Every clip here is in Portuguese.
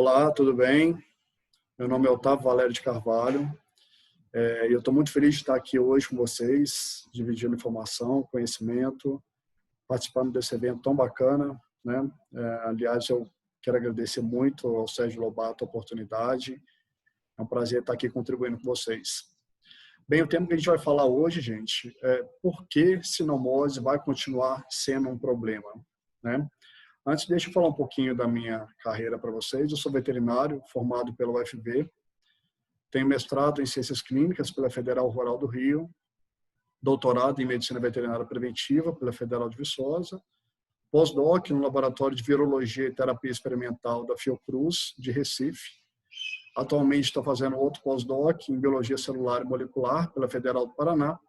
Olá, tudo bem? Meu nome é Otávio Valério de Carvalho. Eu estou muito feliz de estar aqui hoje com vocês, dividindo informação, conhecimento, participando desse evento tão bacana, né? Aliás, eu quero agradecer muito ao Sérgio Lobato a oportunidade. É um prazer estar aqui contribuindo com vocês. Bem, o tema que a gente vai falar hoje, gente, é por que sinomose vai continuar sendo um problema, né? Antes, deixa eu falar um pouquinho da minha carreira para vocês. Eu sou veterinário, formado pela UFV, tenho mestrado em Ciências Clínicas pela Federal Rural do Rio, doutorado em Medicina Veterinária Preventiva pela Federal de Viçosa, pós-doc no Laboratório de Virologia e Terapia Experimental da Fiocruz, de Recife. Atualmente estou fazendo outro pós-doc em Biologia Celular e Molecular pela Federal do Paraná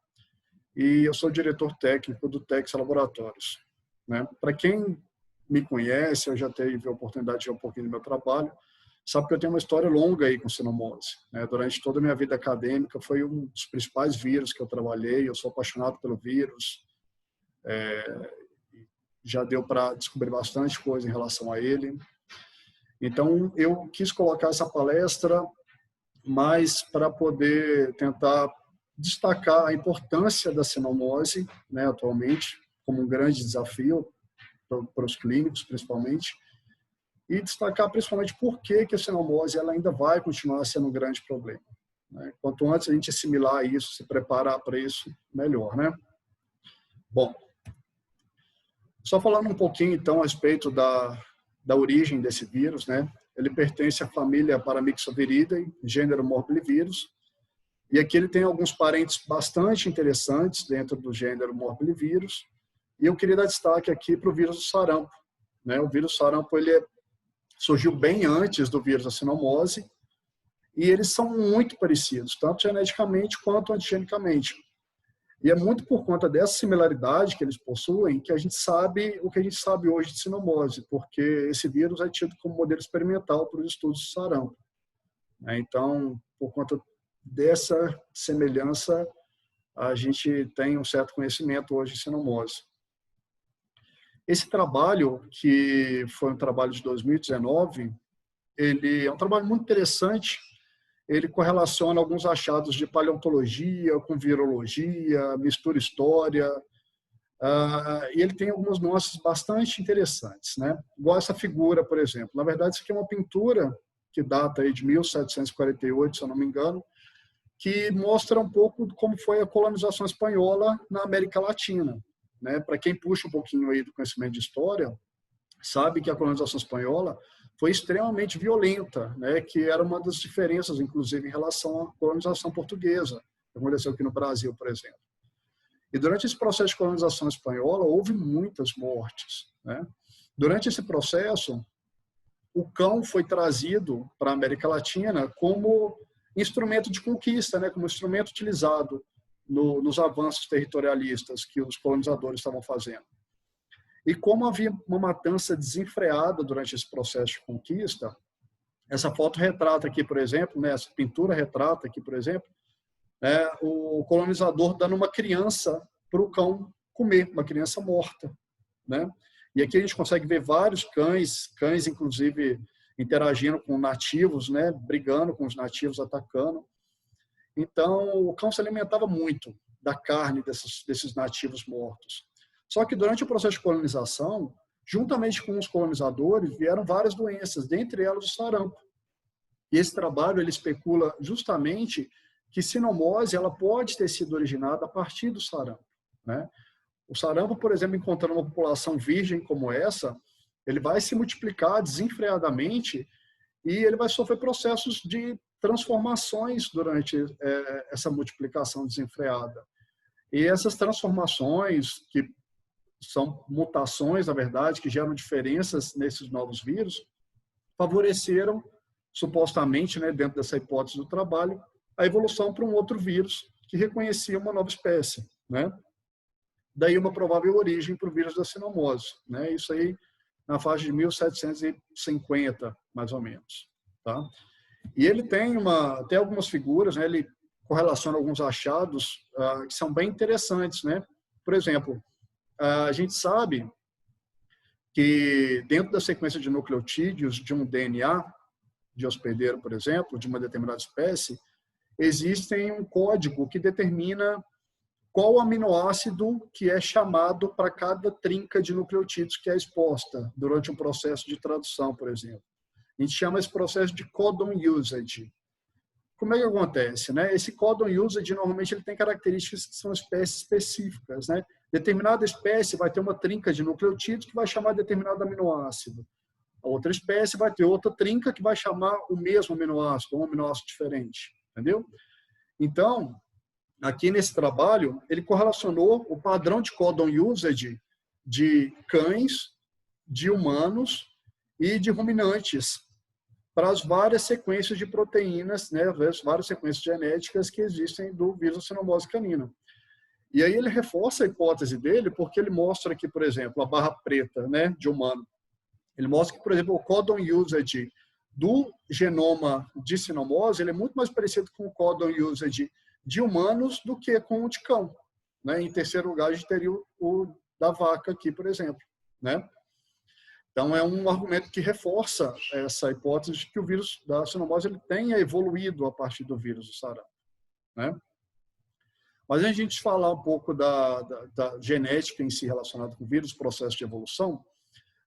e eu sou diretor técnico do Tex Laboratórios, né? Para quem me conhece, eu já tive a oportunidade de ver um pouquinho do meu trabalho, sabe que eu tenho uma história longa aí com sinomose, né? Durante toda a minha vida acadêmica, foi um dos principais vírus que eu trabalhei, eu sou apaixonado pelo vírus, já deu para descobrir bastante coisa em relação a ele. Então, eu quis colocar essa palestra mais para poder tentar destacar a importância da sinomose, né, atualmente, como um grande desafio para os clínicos, principalmente, e destacar principalmente por que a sinomose ela ainda vai continuar sendo um grande problema, né? Quanto antes a gente assimilar isso, se preparar para isso, melhor, né? Bom, só falando um pouquinho, então, a respeito da origem desse vírus, né? Ele pertence à família Paramyxoviridae, gênero Morbillivirus, e aqui ele tem alguns parentes bastante interessantes dentro do gênero Morbillivirus, e eu queria dar destaque aqui para o vírus do sarampo, né? O vírus sarampo ele surgiu bem antes do vírus da sinomose e eles são muito parecidos, tanto geneticamente quanto antigenicamente. E é muito por conta dessa similaridade que eles possuem que a gente sabe o que a gente sabe hoje de sinomose, porque esse vírus é tido como modelo experimental para os estudos de sarampo. Então, por conta dessa semelhança, a gente tem um certo conhecimento hoje de sinomose. Esse trabalho, que foi um trabalho de 2019, ele é um trabalho muito interessante. Ele correlaciona alguns achados de paleontologia com virologia, mistura história, e ele tem algumas nuances bastante interessantes, né? Igual essa figura, por exemplo. Na verdade, isso aqui é uma pintura que data aí de 1748, se eu não me engano, que mostra um pouco como foi a colonização espanhola na América Latina, né? Para quem puxa um pouquinho aí do conhecimento de história, sabe que a colonização espanhola foi extremamente violenta, né? Que era uma das diferenças, inclusive, em relação à colonização portuguesa, que aconteceu aqui no Brasil, por exemplo. E durante esse processo de colonização espanhola, houve muitas mortes, né? Durante esse processo, o cão foi trazido para a América Latina como instrumento de conquista, né? Como instrumento utilizado nos avanços territorialistas que os colonizadores estavam fazendo. E como havia uma matança desenfreada durante esse processo de conquista, essa foto retrata aqui, por exemplo, né, essa pintura retrata aqui, por exemplo, o colonizador dando uma criança para o cão comer, uma criança morta, né? E aqui a gente consegue ver vários cães inclusive interagindo com nativos, né, brigando com os nativos, atacando. Então, o cão se alimentava muito da carne desses nativos mortos. Só que durante o processo de colonização, juntamente com os colonizadores, vieram várias doenças, dentre elas o sarampo. E esse trabalho ele especula justamente que sinomose ela pode ter sido originada a partir do sarampo, né? O sarampo, por exemplo, encontrando uma população virgem como essa, ele vai se multiplicar desenfreadamente e ele vai sofrer processos de transformações durante essa multiplicação desenfreada. E essas transformações, que são mutações, na verdade, que geram diferenças nesses novos vírus, favoreceram, supostamente, né, dentro dessa hipótese do trabalho, a evolução para um outro vírus que reconhecia uma nova espécie, né? Daí uma provável origem para o vírus da sinomose, né? Isso aí na faixa de 1750, mais ou menos, tá? E ele tem até algumas figuras, né? Ele correlaciona alguns achados que são bem interessantes, né? Por exemplo, a gente sabe que dentro da sequência de nucleotídeos de um DNA, de hospedeiro, por exemplo, de uma determinada espécie, existe um código que determina qual aminoácido que é chamado para cada trinca de nucleotídeos que é exposta durante um processo de tradução, por exemplo. A gente chama esse processo de codon usage. Como é que acontece, né? Esse codon usage, normalmente, ele tem características que são espécies específicas, né? Determinada espécie vai ter uma trinca de nucleotídeos que vai chamar determinado aminoácido. A outra espécie vai ter outra trinca que vai chamar o mesmo aminoácido, um aminoácido diferente, entendeu? Então, aqui nesse trabalho, ele correlacionou o padrão de codon usage de cães, de humanos e de ruminantes para as várias sequências de proteínas, né, as várias sequências genéticas que existem do vírus cinomose canina. E aí ele reforça a hipótese dele porque ele mostra que, por exemplo, a barra preta, né, de humano, ele mostra que, por exemplo, o codon usage do genoma de cinomose ele é muito mais parecido com o codon usage de humanos do que com o de cão, né? Em terceiro lugar, a gente teria o da vaca aqui, por exemplo, né? Então, é um argumento que reforça essa hipótese de que o vírus da cinomose ele tenha evoluído a partir do vírus do sarampo, né? Mas antes de a gente falar um pouco da genética em si relacionada com o vírus, processo de evolução,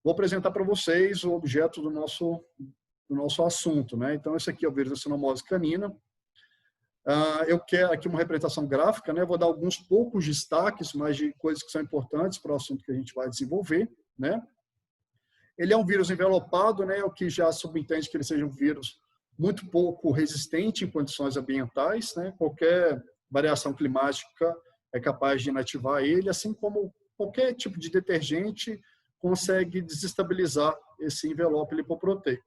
vou apresentar para vocês o objeto do nosso assunto, né? Então, esse aqui é o vírus da cinomose canina. Eu quero aqui uma representação gráfica, né? Vou dar alguns poucos destaques, mas de coisas que são importantes para o assunto que a gente vai desenvolver, né? Ele é um vírus envelopado, né? O que já subentende que ele seja um vírus muito pouco resistente em condições ambientais, né? Qualquer variação climática é capaz de inativar ele, assim como qualquer tipo de detergente consegue desestabilizar esse envelope lipoproteico,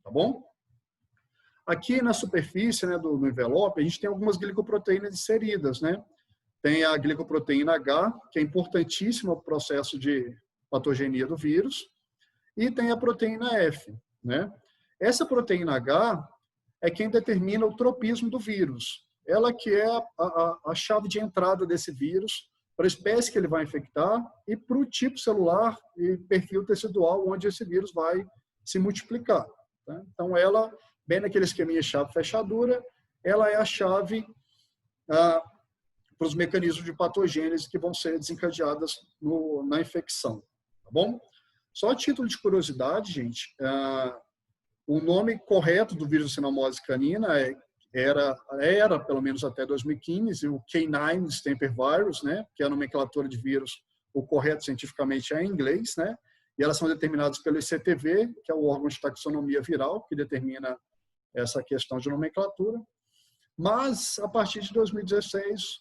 tá bom? Aqui na superfície, né, do envelope, a gente tem algumas glicoproteínas inseridas, né? Tem a glicoproteína H, que é importantíssima para o processo de patogenia do vírus, e tem a proteína F, né? Essa proteína H é quem determina o tropismo do vírus. Ela que é a chave de entrada desse vírus para a espécie que ele vai infectar e para o tipo celular e perfil tecidual onde esse vírus vai se multiplicar, tá? Então, ela, bem naquele esqueminha chave-fechadura, ela é a chave para os mecanismos de patogênese que vão ser desencadeadas na infecção, tá bom? Só a título de curiosidade, gente, o nome correto do vírus cinomose canina era, pelo menos até 2015, o Canine Distemper Virus, né, que é a nomenclatura de vírus, o correto cientificamente é em inglês, né, e elas são determinadas pelo ICTV, que é o órgão de taxonomia viral, que determina essa questão de nomenclatura. Mas, a partir de 2016,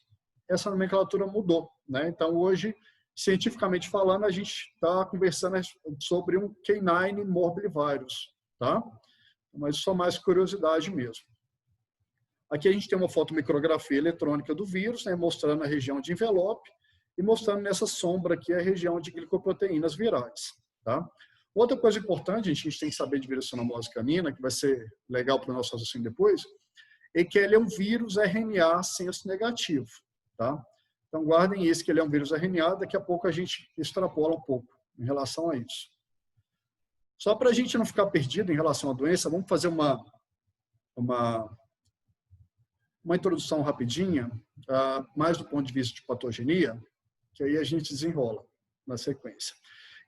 essa nomenclatura mudou, né? Então, hoje, cientificamente falando, a gente está conversando sobre um Canine Morbillivirus, tá? Mas só mais curiosidade mesmo. Aqui a gente tem uma fotomicrografia eletrônica do vírus, né, mostrando a região de envelope e mostrando nessa sombra aqui a região de glicoproteínas virais, tá? Outra coisa importante, a gente tem que saber de vírus cinomose canina, que vai ser legal para o nosso raciocínio depois, é que ele é um vírus RNA senso negativo, tá? Então, guardem isso, que ele é um vírus RNA, daqui a pouco a gente extrapola um pouco em relação a isso. Só para a gente não ficar perdido em relação à doença, vamos fazer uma introdução rapidinha, mais do ponto de vista de patogenia, que aí a gente desenrola na sequência.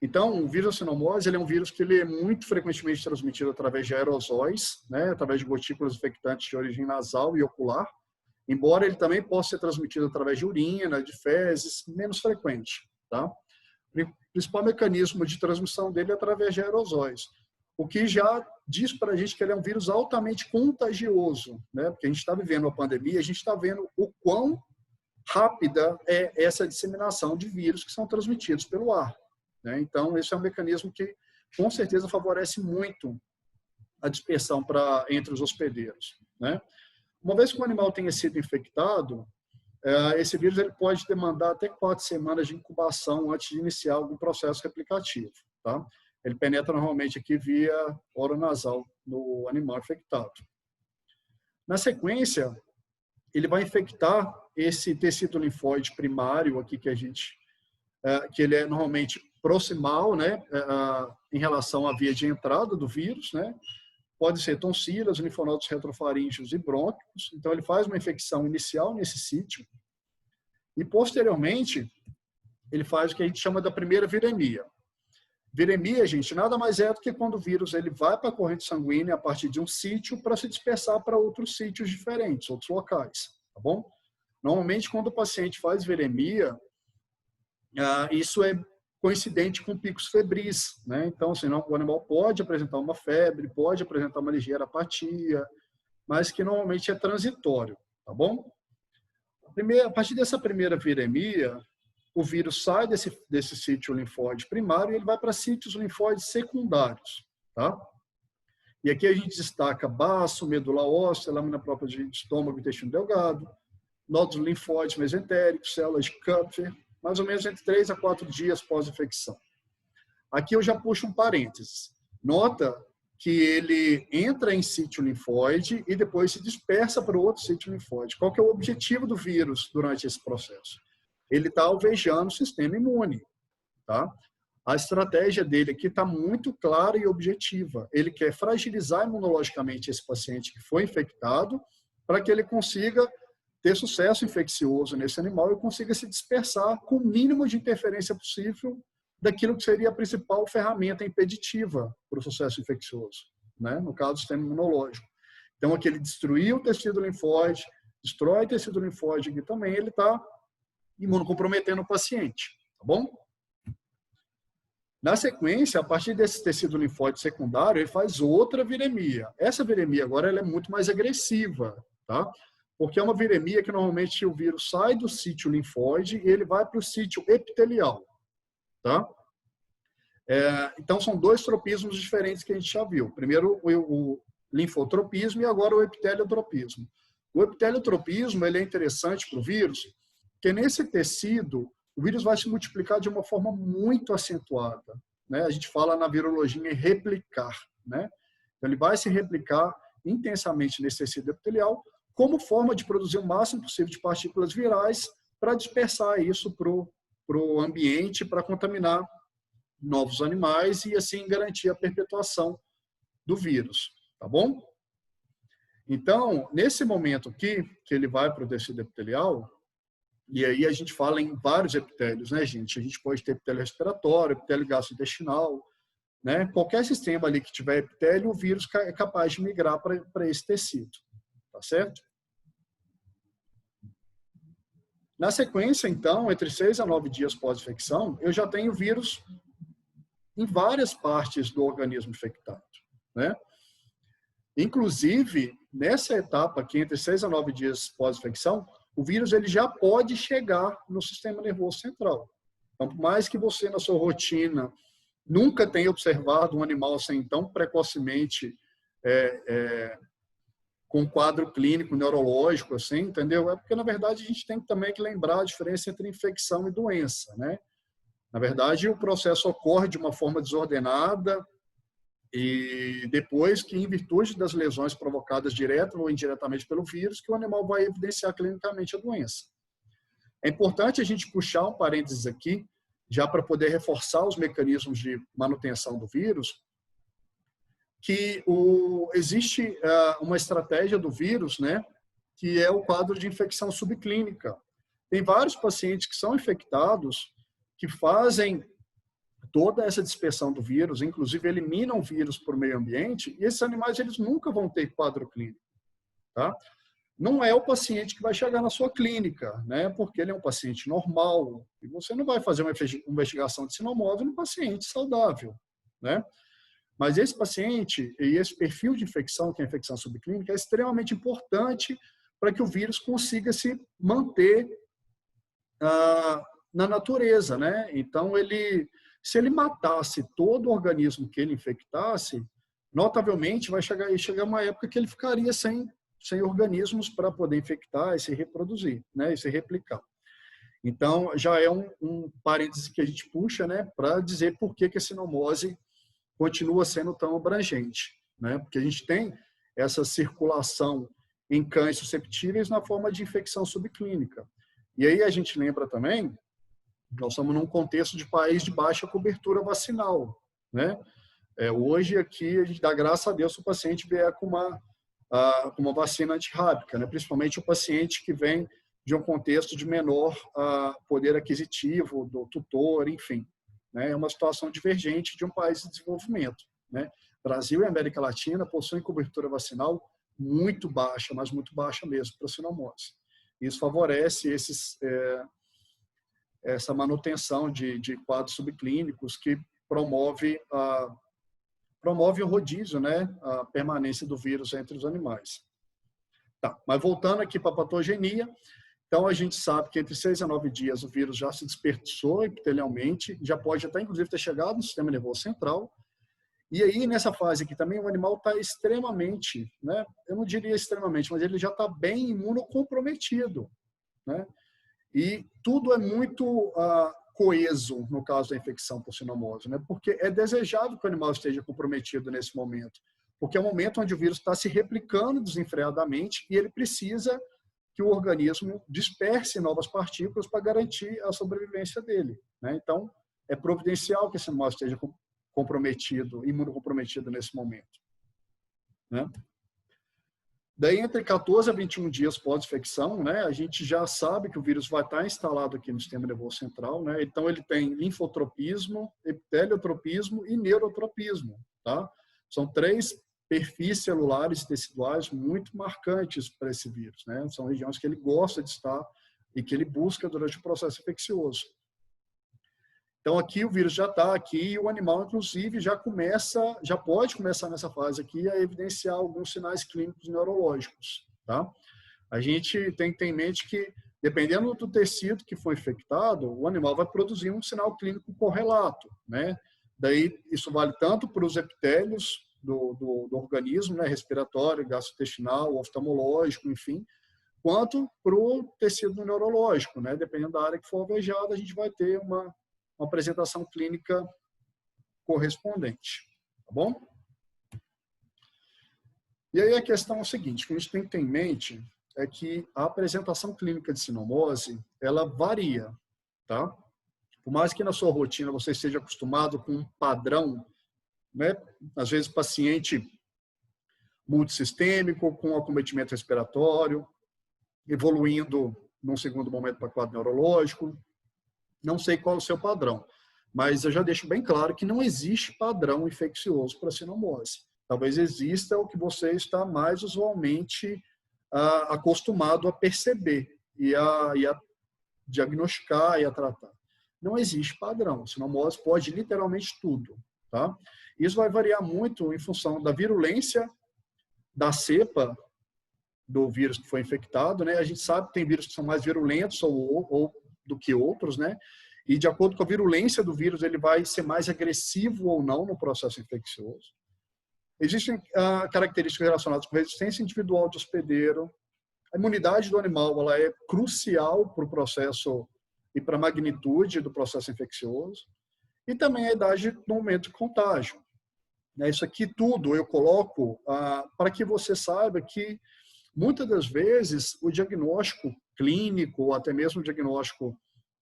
Então, o vírus cinomose, ele é um vírus que ele é muito frequentemente transmitido através de aerosóis, né, através de gotículas infectantes de origem nasal e ocular, embora ele também possa ser transmitido através de urina, de fezes, menos frequente, tá? O principal mecanismo de transmissão dele é através de aerosóis, o que já diz para a gente que ele é um vírus altamente contagioso, né? Porque a gente está vivendo uma pandemia, a gente está vendo o quão rápida é essa disseminação de vírus que são transmitidos pelo ar, né? Então, esse é um mecanismo que, com certeza, favorece muito a dispersão entre os hospedeiros, né? Uma vez que o animal tenha sido infectado, esse vírus ele pode demandar até 4 semanas de incubação antes de iniciar algum processo replicativo, tá? Ele penetra normalmente aqui via oronasal no animal infectado. Na sequência, ele vai infectar esse tecido linfóide primário aqui que ele é normalmente proximal, né, em relação à via de entrada do vírus, né? pode ser tonsilas, linfonodos retrofaríngeos e brônquios. Então, ele faz uma infecção inicial nesse sítio e, posteriormente, ele faz o que a gente chama da primeira viremia. Viremia, gente, nada mais é do que quando o vírus ele vai para a corrente sanguínea a partir de um sítio para se dispersar para outros sítios diferentes, outros locais, tá bom? Normalmente, quando o paciente faz viremia, isso é coincidente com picos febris, né? Então, senão, o animal pode apresentar uma febre, pode apresentar uma ligeira apatia, mas que normalmente é transitório, tá bom? A partir dessa primeira viremia, o vírus sai desse sítio linfóide primário e ele vai para sítios linfóides secundários, tá? E aqui a gente destaca baço, medula óssea, lâmina própria de estômago e intestino delgado, nódulos linfóides mesentéricos, células de Kupfer, mais ou menos entre 3 a 4 dias pós-infecção. Aqui eu já puxo um parênteses. Nota que ele entra em sítio linfóide e depois se dispersa para outro sítio linfóide. Qual que é o objetivo do vírus durante esse processo? Ele está alvejando o sistema imune, tá? A estratégia dele aqui está muito clara e objetiva. Ele quer fragilizar imunologicamente esse paciente que foi infectado para que ele consiga ter sucesso infeccioso nesse animal e consiga se dispersar com o mínimo de interferência possível daquilo que seria a principal ferramenta impeditiva para o sucesso infeccioso, né? No caso do sistema imunológico. Então, aqui ele destruiu o tecido linfóide, destrói o tecido linfóide aqui também, ele está imunocomprometendo o paciente, tá bom? Na sequência, a partir desse tecido linfóide secundário, ele faz outra viremia. Essa viremia agora ela é muito mais agressiva, tá? Porque é uma viremia que normalmente o vírus sai do sítio linfóide e ele vai para o sítio epitelial, tá? Então, são 2 tropismos diferentes que a gente já viu. Primeiro, o linfotropismo e agora o epiteliotropismo. O epiteliotropismo ele é interessante para o vírus, porque nesse tecido, o vírus vai se multiplicar de uma forma muito acentuada, né? A gente fala na virologia em replicar, né? Então, ele vai se replicar intensamente nesse tecido epitelial, como forma de produzir o máximo possível de partículas virais para dispersar isso para o ambiente, para contaminar novos animais e assim garantir a perpetuação do vírus, tá bom? Então, nesse momento aqui, que ele vai para o tecido epitelial, e aí a gente fala em vários epitélios, né, gente? A gente pode ter epitélio respiratório, epitélio gastrointestinal, né? Qualquer sistema ali que tiver epitélio, o vírus é capaz de migrar para esse tecido. Tá certo? Na sequência, então, entre 6 a 9 dias pós-infecção, eu já tenho vírus em várias partes do organismo infectado, né? Inclusive, nessa etapa aqui, entre 6 a 9 dias pós-infecção, o vírus ele já pode chegar no sistema nervoso central. Então, por mais que você, na sua rotina, nunca tenha observado um animal assim tão precocemente com quadro clínico neurológico, assim, entendeu? É porque, na verdade, a gente tem também que lembrar a diferença entre infecção e doença, né? Na verdade, o processo ocorre de uma forma desordenada e depois que, em virtude das lesões provocadas direta ou indiretamente pelo vírus, que o animal vai evidenciar clinicamente a doença. É importante a gente puxar um parênteses aqui, já para poder reforçar os mecanismos de manutenção do vírus, que existe uma estratégia do vírus, né, que é o quadro de infecção subclínica. Tem vários pacientes que são infectados, que fazem toda essa dispersão do vírus, inclusive eliminam o vírus para o meio ambiente, e esses animais eles nunca vão ter quadro clínico. Tá? Não é o paciente que vai chegar na sua clínica, né, porque ele é um paciente normal, e você não vai fazer uma investigação de sinomose no paciente saudável, né? Mas esse paciente e esse perfil de infecção, que é a infecção subclínica, é extremamente importante para que o vírus consiga se manter na natureza, né? Então, se ele matasse todo o organismo que ele infectasse, notavelmente vai chegar uma época que ele ficaria sem organismos para poder infectar e se reproduzir, né? E se replicar. Então, já é um parêntese que a gente puxa, né? Para dizer por que a sinomose continua sendo tão abrangente, né? Porque a gente tem essa circulação em cães susceptíveis na forma de infecção subclínica. E aí a gente lembra também, nós estamos num contexto de país de baixa cobertura vacinal, né? Hoje, aqui, a gente dá graças a Deus se o paciente vier com uma vacina antirrábica, né? Principalmente o paciente que vem de um contexto de menor poder aquisitivo do tutor, enfim. Né? É uma situação divergente de um país em desenvolvimento. Né? Brasil e América Latina possuem cobertura vacinal muito baixa, mas muito baixa mesmo, para a sinomose. Isso favorece essa manutenção de quadros subclínicos que promove o rodízio, né? A permanência do vírus entre os animais. Tá, mas voltando aqui para a patogenia, então a gente sabe que entre 6 a 9 dias o vírus já se dispersou epitelialmente, já pode até inclusive ter chegado no sistema nervoso central. E aí, nessa fase aqui também, o animal está extremamente, né? Eu não diria extremamente, mas ele já está bem imunocomprometido, né? E tudo é muito coeso no caso da infecção por sinomose, né? Porque é desejável que o animal esteja comprometido nesse momento, porque é o momento onde o vírus está se replicando desenfreadamente e ele precisa que o organismo disperse novas partículas para garantir a sobrevivência dele, né? Então, é providencial que esse animal esteja comprometido, imunocomprometido nesse momento, né? Daí, entre 14 a 21 dias pós-infecção, né, a gente já sabe que o vírus vai estar instalado aqui no sistema nervoso central, né? Então, ele tem linfotropismo, epiteliotropismo e neurotropismo, tá? São 3 perfis celulares teciduais muito marcantes para esse vírus, né? São regiões que ele gosta de estar e que ele busca durante o processo infeccioso. Então, aqui o vírus já está aqui e o animal, inclusive, já pode começar nessa fase aqui a evidenciar alguns sinais clínicos neurológicos, tá? A gente tem que ter em mente que, dependendo do tecido que foi infectado, o animal vai produzir um sinal clínico correlato, né? Daí, isso vale tanto para os epitélios do organismo, né? Respiratório, gastrointestinal, oftalmológico, enfim, quanto para o tecido neurológico, né? Dependendo da área que for alvejada, a gente vai ter uma apresentação clínica correspondente, tá bom? E aí a questão é o seguinte, o que a gente tem que ter em mente é que a apresentação clínica de sinomose, ela varia, tá? Por mais que na sua rotina você esteja acostumado com um padrão, né? Às vezes paciente multissistêmico, com acometimento respiratório, evoluindo num segundo momento para quadro neurológico, não sei qual é o seu padrão, mas eu já deixo bem claro que não existe padrão infeccioso para sinomose. Talvez exista o que você está mais usualmente acostumado a perceber e a diagnosticar e a tratar. Não existe padrão. Sinomose pode literalmente tudo, tá? Isso vai variar muito em função da virulência da cepa do vírus que foi infectado, né? A gente sabe que tem vírus que são mais virulentos ou do que outros, né? E de acordo com a virulência do vírus, ele vai ser mais agressivo ou não no processo infeccioso. Existem características relacionadas com resistência individual de hospedeiro. A imunidade do animal, ela é crucial para o processo e para a magnitude do processo infeccioso. E também a idade no momento de contágio. Isso aqui tudo eu coloco para que você saiba que muitas das vezes o diagnóstico clínico ou até mesmo o diagnóstico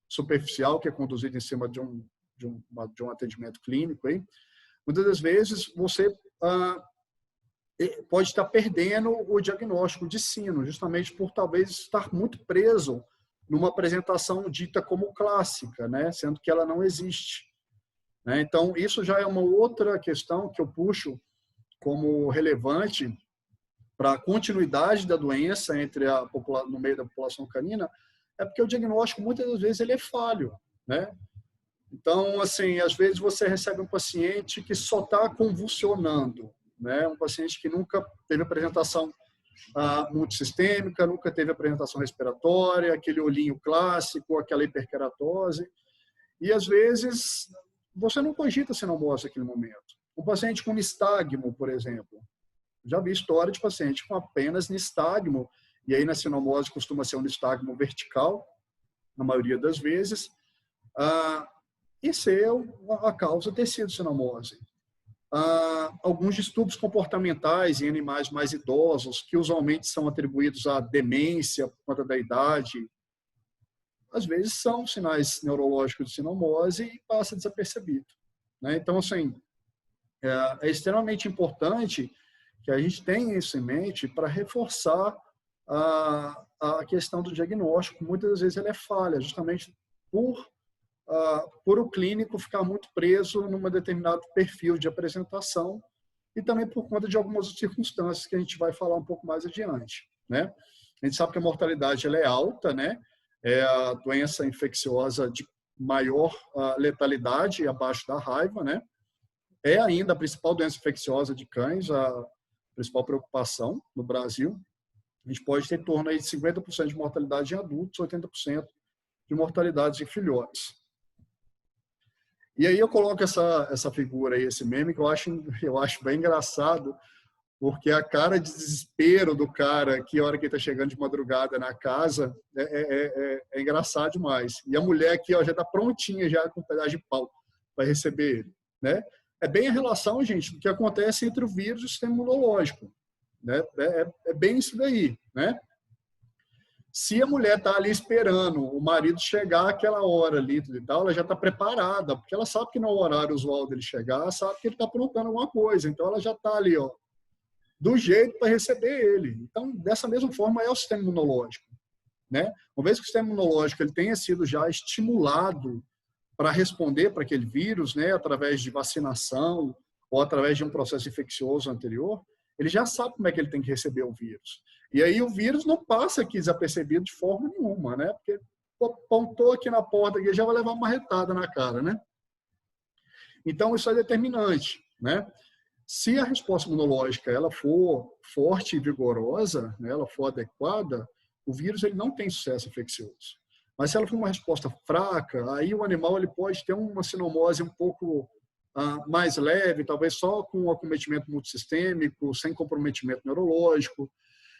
superficial que é conduzido em cima de um atendimento clínico, aí, muitas das vezes você pode estar perdendo o diagnóstico de sino, justamente por talvez estar muito preso numa apresentação dita como clássica, né? Sendo que ela não existe. Né? Então, isso já é uma outra questão que eu puxo como relevante para a continuidade da doença no meio da população canina, é porque o diagnóstico, muitas das vezes, ele é falho, né? Então, assim, às vezes você recebe um paciente que só está convulsionando, né? Um paciente que nunca teve apresentação multissistêmica, nunca teve apresentação respiratória, aquele olhinho clássico, aquela hiperkeratose. E, às vezes, você não cogita sinomose naquele momento. Um paciente com nistagmo, por exemplo. Já vi história de paciente com apenas nistagmo, e aí na sinomose costuma ser um nistagmo vertical, na maioria das vezes, e ser a causa ter sido sinomose. Alguns distúrbios comportamentais em animais mais idosos, que usualmente são atribuídos à demência por conta da idade, às vezes são sinais neurológicos de sinomose e passa desapercebido. Né? Então, assim, é extremamente importante que a gente tenha isso em mente para reforçar a questão do diagnóstico. Muitas vezes ele é falha, justamente por o clínico ficar muito preso num determinado perfil de apresentação e também por conta de algumas circunstâncias que a gente vai falar um pouco mais adiante, né? A gente sabe que a mortalidade ela é alta, né? É a doença infecciosa de maior letalidade, abaixo da raiva, né? É ainda a principal doença infecciosa de cães, a principal preocupação no Brasil. A gente pode ter em torno aí de 50% de mortalidade em adultos, 80% de mortalidade em filhotes. E aí eu coloco essa figura aí, esse meme, que eu acho bem engraçado, porque a cara de desespero do cara, que a hora que ele está chegando de madrugada na casa, é engraçado demais. E a mulher aqui ó, já está prontinha já com um pedaço de pau para receber ele, né? É bem a relação, gente, do que acontece entre o vírus e o sistema imunológico, né? É bem isso daí, né? Se a mulher está ali esperando o marido chegar àquela hora ali e tal, ela já está preparada, porque ela sabe que não é o horário usual dele chegar, sabe que ele está aprontando alguma coisa, então ela já está ali, ó, do jeito para receber ele. Então, dessa mesma forma é o sistema imunológico, né? Uma vez que o sistema imunológico ele tenha sido já estimulado para responder para aquele vírus, né, através de vacinação ou através de um processo infeccioso anterior, ele já sabe como é que ele tem que receber o vírus. E aí o vírus não passa aqui desapercebido de forma nenhuma, né? Porque apontou aqui na porta e já vai levar uma marretada na cara, né? Então isso é determinante, né? Se a resposta imunológica ela for forte e vigorosa, né, ela for adequada, o vírus ele não tem sucesso infeccioso. Mas se ela for uma resposta fraca, aí o animal ele pode ter uma sinomose um pouco mais leve, talvez só com acometimento multissistêmico, sem comprometimento neurológico.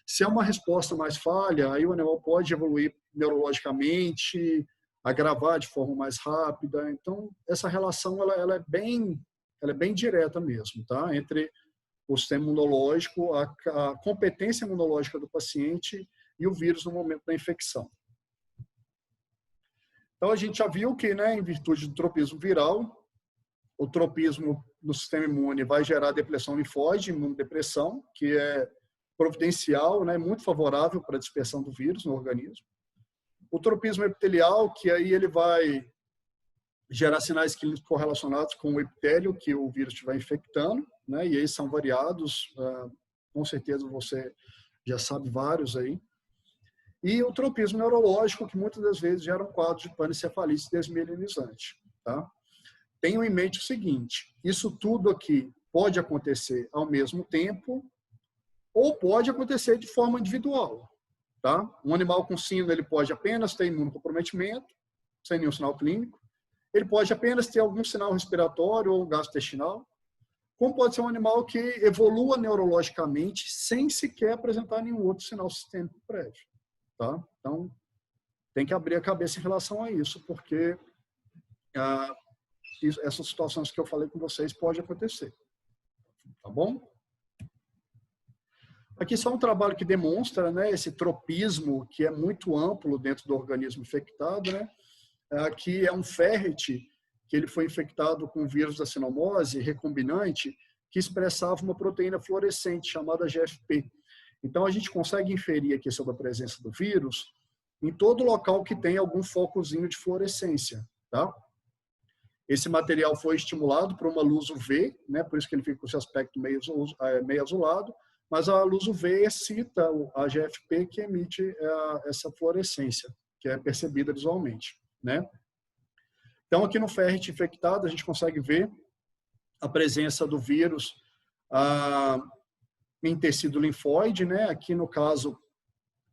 Se é uma resposta mais falha, aí o animal pode evoluir neurologicamente, agravar de forma mais rápida. Então, essa relação ela é bem direta mesmo, tá? Entre o sistema imunológico, a competência imunológica do paciente e o vírus no momento da infecção. Então, a gente já viu que, né, em virtude do tropismo viral, o tropismo no sistema imune vai gerar depressão linfóide, imunodepressão, que é providencial, né, muito favorável para a dispersão do vírus no organismo. O tropismo epitelial, que aí ele vai gerar sinais clínicos correlacionados com o epitélio que o vírus estiver infectando, né, e aí são variados, com certeza você já sabe vários aí. E o tropismo neurológico, que muitas das vezes gera um quadro de panencefalite desmielinizante, tá? Tenham em mente o seguinte, isso tudo aqui pode acontecer ao mesmo tempo ou pode acontecer de forma individual, tá? Um animal com sino, ele pode apenas ter imunocomprometimento, sem nenhum sinal clínico. Ele pode apenas ter algum sinal respiratório ou gastrointestinal. Como pode ser um animal que evolua neurologicamente sem sequer apresentar nenhum outro sinal sistêmico prévio, tá? Então, tem que abrir a cabeça em relação a isso, porque essas situações que eu falei com vocês podem acontecer. Tá bom? Aqui só um trabalho que demonstra, né, esse tropismo que é muito amplo dentro do organismo infectado, né? Aqui é um ferret que ele foi infectado com o vírus da sinomose recombinante que expressava uma proteína fluorescente chamada GFP. Então a gente consegue inferir aqui sobre a presença do vírus em todo local que tem algum focozinho de fluorescência, tá? Esse material foi estimulado por uma luz UV, né? Por isso que ele fica com esse aspecto meio azulado, mas a luz UV excita a GFP que emite essa fluorescência, que é percebida visualmente, né? Então, aqui no ferret infectado, a gente consegue ver a presença do vírus em tecido linfóide, né? Aqui, no caso,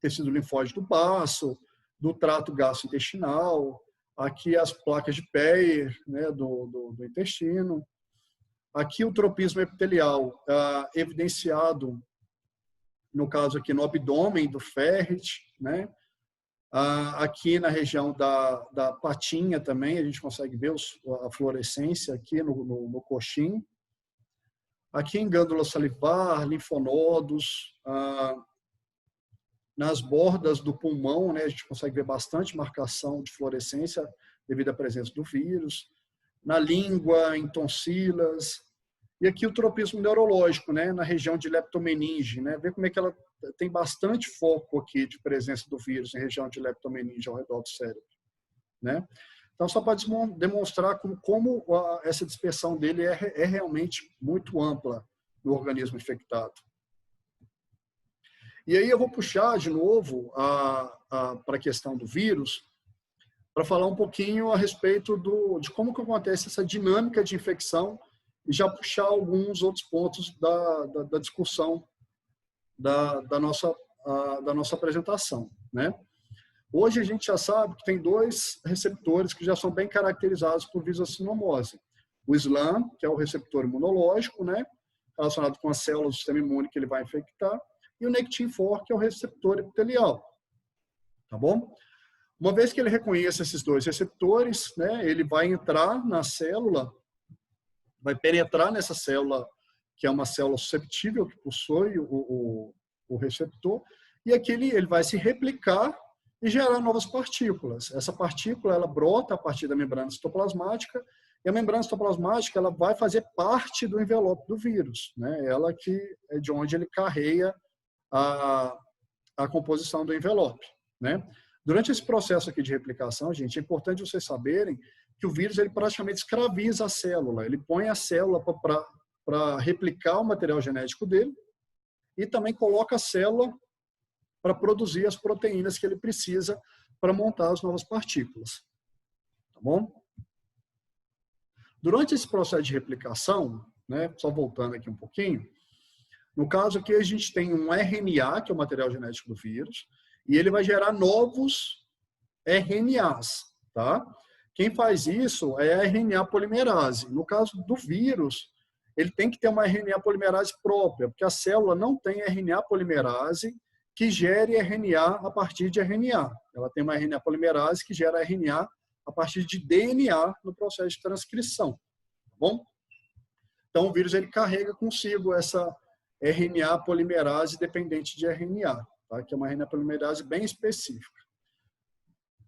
tecido linfóide do baço, do trato gastrointestinal, aqui as placas de Peyer, né, do intestino. Aqui o tropismo epitelial evidenciado, no caso aqui no abdômen do ferret, né? Aqui na região da patinha também, a gente consegue ver a fluorescência aqui no coxim. Aqui em glândula salivar, linfonodos, nas bordas do pulmão, né, a gente consegue ver bastante marcação de fluorescência devido à presença do vírus. Na língua, em tonsilas. E aqui o tropismo neurológico, né, na região de leptomeninge, né, ver como é que ela tem bastante foco aqui de presença do vírus em região de leptomeninge ao redor do cérebro, né? Então, só para demonstrar como essa dispersão dele é realmente muito ampla no organismo infectado. E aí eu vou puxar de novo para a questão do vírus, para falar um pouquinho a respeito de como que acontece essa dinâmica de infecção e já puxar alguns outros pontos da discussão da nossa apresentação, né? Hoje a gente já sabe que tem dois receptores que já são bem caracterizados por visacinomose. O SLAM, que é o receptor imunológico, né, relacionado com as células do sistema imune que ele vai infectar, e o Nectin-4, que é o receptor epitelial. Tá bom? Uma vez que ele reconheça esses dois receptores, né, ele vai entrar na célula, vai penetrar nessa célula, que é uma célula susceptível, que possui o receptor, e aqui ele vai se replicar e gerar novas partículas. Essa partícula, ela brota a partir da membrana citoplasmática, e a membrana citoplasmática, ela vai fazer parte do envelope do vírus, né? Ela que é de onde ele carrega a composição do envelope, né? Durante esse processo aqui de replicação, gente, é importante vocês saberem que o vírus, ele praticamente escraviza a célula, ele põe a célula para replicar o material genético dele e também coloca a célula para produzir as proteínas que ele precisa para montar as novas partículas. Tá bom? Durante esse processo de replicação, né, só voltando aqui um pouquinho, no caso aqui a gente tem um RNA, que é o material genético do vírus, e ele vai gerar novos RNAs, tá? Quem faz isso é a RNA polimerase. No caso do vírus, ele tem que ter uma RNA polimerase própria, porque a célula não tem RNA polimerase que gere RNA a partir de RNA. Ela tem uma RNA polimerase que gera RNA a partir de DNA no processo de transcrição. Tá bom? Então, o vírus ele carrega consigo essa RNA polimerase dependente de RNA, tá? Que é uma RNA polimerase bem específica.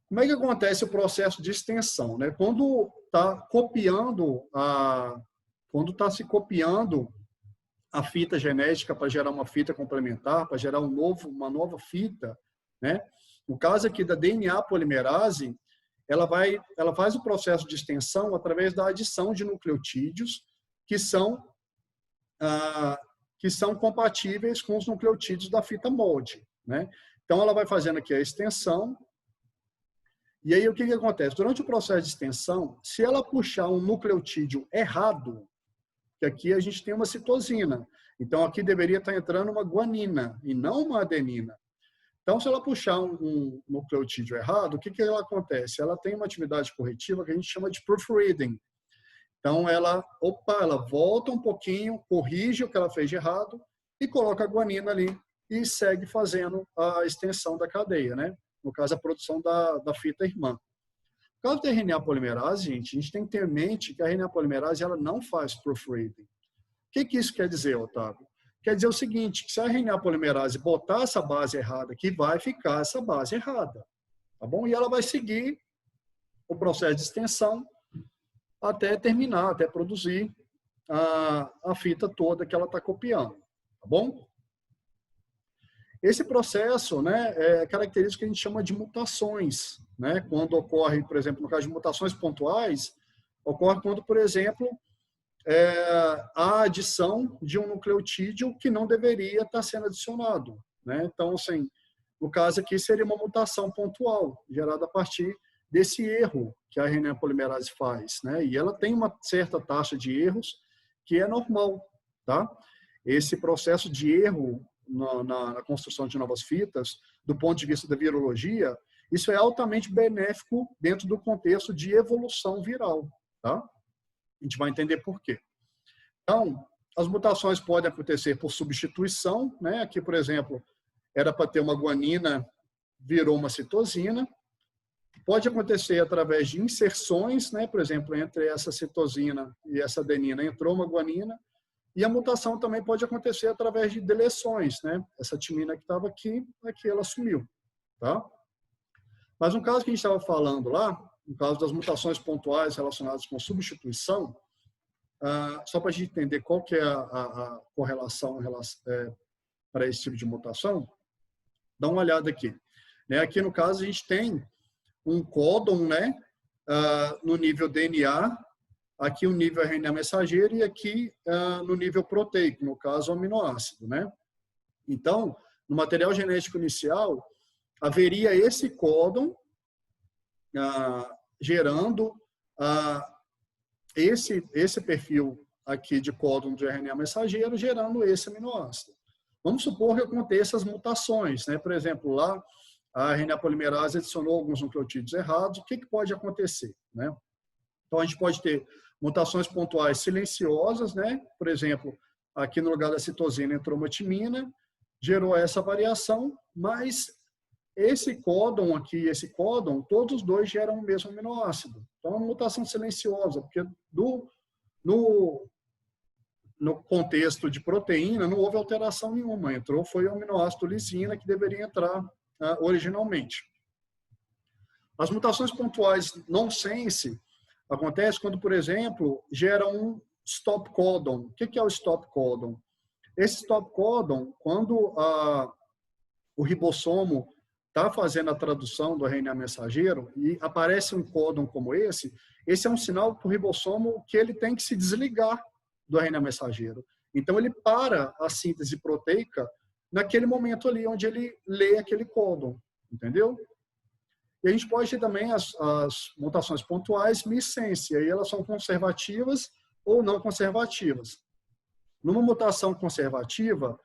Como é que acontece o processo de extensão, né? Quando está se copiando a fita genética para gerar uma fita complementar, para gerar uma nova fita, né? No caso aqui da DNA polimerase, ela faz o processo de extensão através da adição de nucleotídeos que são compatíveis com os nucleotídeos da fita molde, né? Então ela vai fazendo aqui a extensão. E aí o que acontece? Durante o processo de extensão, se ela puxar um nucleotídeo errado, que aqui a gente tem uma citosina. Então, aqui deveria estar entrando uma guanina e não uma adenina. Então, se ela puxar um nucleotídeo errado, o que ela acontece? Ela tem uma atividade corretiva que a gente chama de proofreading. Então, ela volta um pouquinho, corrige o que ela fez de errado e coloca a guanina ali e segue fazendo a extensão da cadeia, né? No caso, a produção da fita irmã. No caso da RNA polimerase, gente, a gente tem que ter em mente que a RNA polimerase ela não faz proofreading. O que isso quer dizer, Otávio? Quer dizer o seguinte, que se a RNA polimerase botar essa base errada aqui, vai ficar essa base errada. Tá bom? E ela vai seguir o processo de extensão até terminar, até produzir a fita toda que ela está copiando. Tá bom? Esse processo, né, é característico que a gente chama de mutações, né? Quando ocorre, por exemplo, no caso de mutações pontuais, ocorre quando, por exemplo, a adição de um nucleotídeo que não deveria estar sendo adicionado, né? Então, assim, no caso aqui seria uma mutação pontual, gerada a partir desse erro que a RNA polimerase faz, né? E ela tem uma certa taxa de erros que é normal, tá? Esse processo de erro na construção de novas fitas, do ponto de vista da virologia, isso é altamente benéfico dentro do contexto de evolução viral, tá? A gente vai entender por quê. Então, as mutações podem acontecer por substituição, né? Aqui, por exemplo, era para ter uma guanina, virou uma citosina. Pode acontecer através de inserções, né? Por exemplo, entre essa citosina e essa adenina entrou uma guanina. E a mutação também pode acontecer através de deleções, né? Essa timina que estava aqui ela sumiu, tá? Mas no caso que a gente estava falando lá, no caso das mutações pontuais relacionadas com substituição, só para a gente entender qual que é a correlação para esse tipo de mutação, dá uma olhada aqui. Né? Aqui, no caso, a gente tem um códon, né, no nível DNA, aqui o nível RNA mensageiro e aqui no nível proteico, no caso, o aminoácido. Né? Então, no material genético inicial, haveria esse códon gerando esse perfil aqui de códon de RNA mensageiro, gerando esse aminoácido. Vamos supor que aconteçam as mutações, né? Por exemplo, lá a RNA polimerase adicionou alguns nucleotídeos errados, o que pode acontecer, né? Então, a gente pode ter mutações pontuais silenciosas, né? Por exemplo, aqui no lugar da citosina entrou uma timina, gerou essa variação, mas esse códon aqui e esse códon, todos os dois geram o mesmo aminoácido. Então, é uma mutação silenciosa, porque no contexto de proteína não houve alteração nenhuma. Entrou foi o aminoácido lisina que deveria entrar originalmente. As mutações pontuais nonsense acontecem quando, por exemplo, gera um stop codon. O que é o stop codon? Esse stop codon, quando o ribossomo está fazendo a tradução do RNA mensageiro e aparece um códon como esse é um sinal para o ribossomo que ele tem que se desligar do RNA mensageiro. Então, ele para a síntese proteica naquele momento ali, onde ele lê aquele códon, entendeu? E a gente pode ter também as mutações pontuais missense, aí elas são conservativas ou não conservativas. Numa mutação conservativa,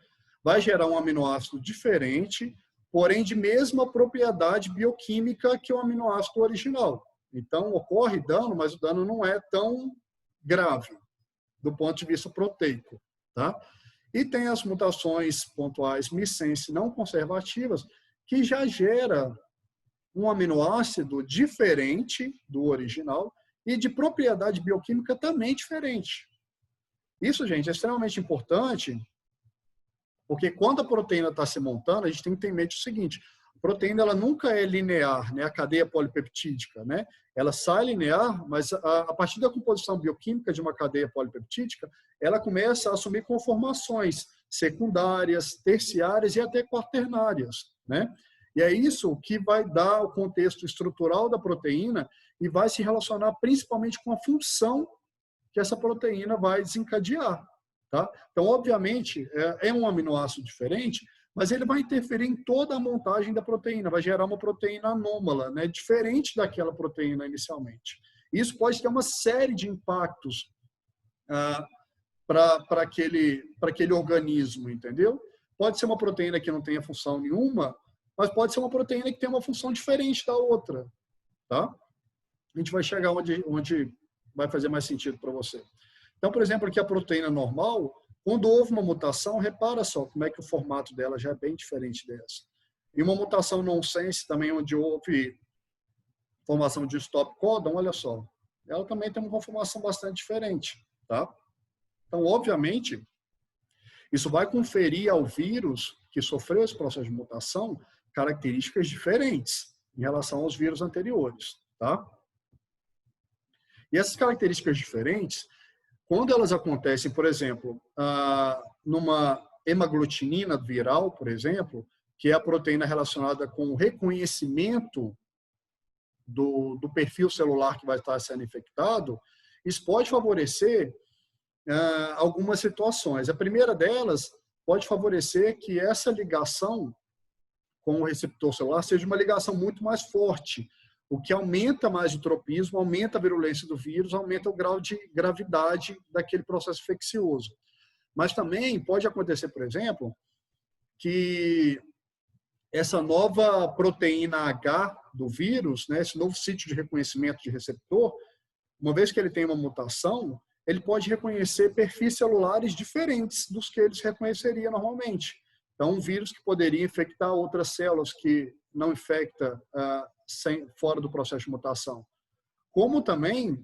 vai gerar um aminoácido diferente, porém de mesma propriedade bioquímica que o aminoácido original. Então, ocorre dano, mas o dano não é tão grave do ponto de vista proteico. Tá? E tem as mutações pontuais missense não conservativas, que já gera um aminoácido diferente do original e de propriedade bioquímica também diferente. Isso, gente, é extremamente importante, porque quando a proteína está se montando, a gente tem que ter em mente o seguinte: a proteína ela nunca é linear, né? A cadeia polipeptídica, né? Ela sai linear, mas a partir da composição bioquímica de uma cadeia polipeptídica, ela começa a assumir conformações secundárias, terciárias e até quaternárias, né? E é isso que vai dar o contexto estrutural da proteína e vai se relacionar principalmente com a função que essa proteína vai desencadear. Tá? Então, obviamente, é um aminoácido diferente, mas ele vai interferir em toda a montagem da proteína, vai gerar uma proteína anômala, né? Diferente daquela proteína inicialmente. Isso pode ter uma série de impactos para aquele organismo, entendeu? Pode ser uma proteína que não tenha função nenhuma, mas pode ser uma proteína que tem uma função diferente da outra. Tá? A gente vai chegar onde vai fazer mais sentido para você. Então, por exemplo, aqui a proteína normal, quando houve uma mutação, repara só como é que o formato dela já é bem diferente dessa. E uma mutação nonsense também, onde houve formação de stop codon, olha só, ela também tem uma conformação bastante diferente. Tá? Então, obviamente, isso vai conferir ao vírus que sofreu esse processo de mutação características diferentes em relação aos vírus anteriores. Tá? E essas características diferentes, quando elas acontecem, por exemplo, numa hemaglutinina viral, por exemplo, que é a proteína relacionada com o reconhecimento do perfil celular que vai estar sendo infectado, isso pode favorecer algumas situações. A primeira delas pode favorecer que essa ligação com o receptor celular seja uma ligação muito mais forte, o que aumenta mais o tropismo, aumenta a virulência do vírus, aumenta o grau de gravidade daquele processo infeccioso. Mas também pode acontecer, por exemplo, que essa nova proteína H do vírus, né, esse novo sítio de reconhecimento de receptor, uma vez que ele tem uma mutação, ele pode reconhecer perfis celulares diferentes dos que eles reconheceria normalmente. Então, um vírus que poderia infectar outras células que não infecta fora do processo de mutação. Como também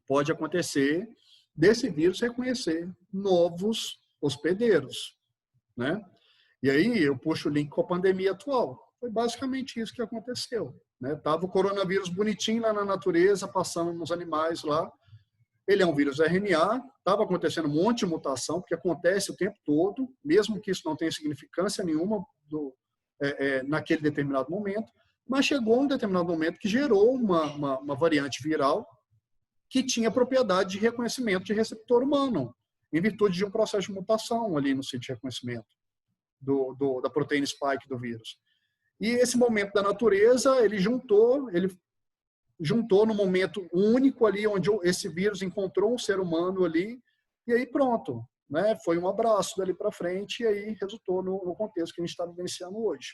pode acontecer desse vírus reconhecer novos hospedeiros, né? E aí eu puxo o link com a pandemia atual. Foi basicamente isso que aconteceu, né? Tava o coronavírus bonitinho lá na natureza, passando nos animais lá. Ele é um vírus RNA, estava acontecendo um monte de mutação, porque acontece o tempo todo, mesmo que isso não tenha significância nenhuma naquele determinado momento, mas chegou um determinado momento que gerou uma variante viral que tinha propriedade de reconhecimento de receptor humano, em virtude de um processo de mutação ali no sítio de reconhecimento da proteína spike do vírus. E esse momento da natureza, ele juntou no momento único ali, onde esse vírus encontrou um ser humano ali, e aí pronto, né? Foi um abraço dali para frente, e aí resultou no contexto que a gente está vivenciando hoje.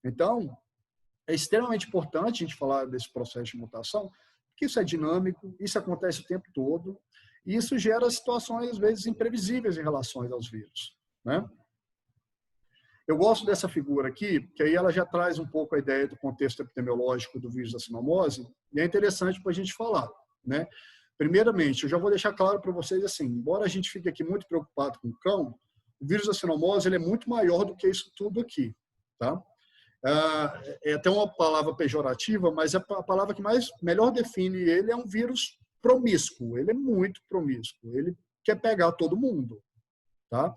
Então, é extremamente importante a gente falar desse processo de mutação, porque isso é dinâmico, isso acontece o tempo todo, e isso gera situações, às vezes, imprevisíveis em relação aos vírus, né? Eu gosto dessa figura aqui, que aí ela já traz um pouco a ideia do contexto epidemiológico do vírus da sinomose, e é interessante para a gente falar, né? Primeiramente, eu já vou deixar claro para vocês assim, embora a gente fique aqui muito preocupado com o cão, o vírus da sinomose ele é muito maior do que isso tudo aqui, tá? É até uma palavra pejorativa, mas a palavra que melhor define ele é um vírus promíscuo, ele é muito promíscuo, ele quer pegar todo mundo, tá?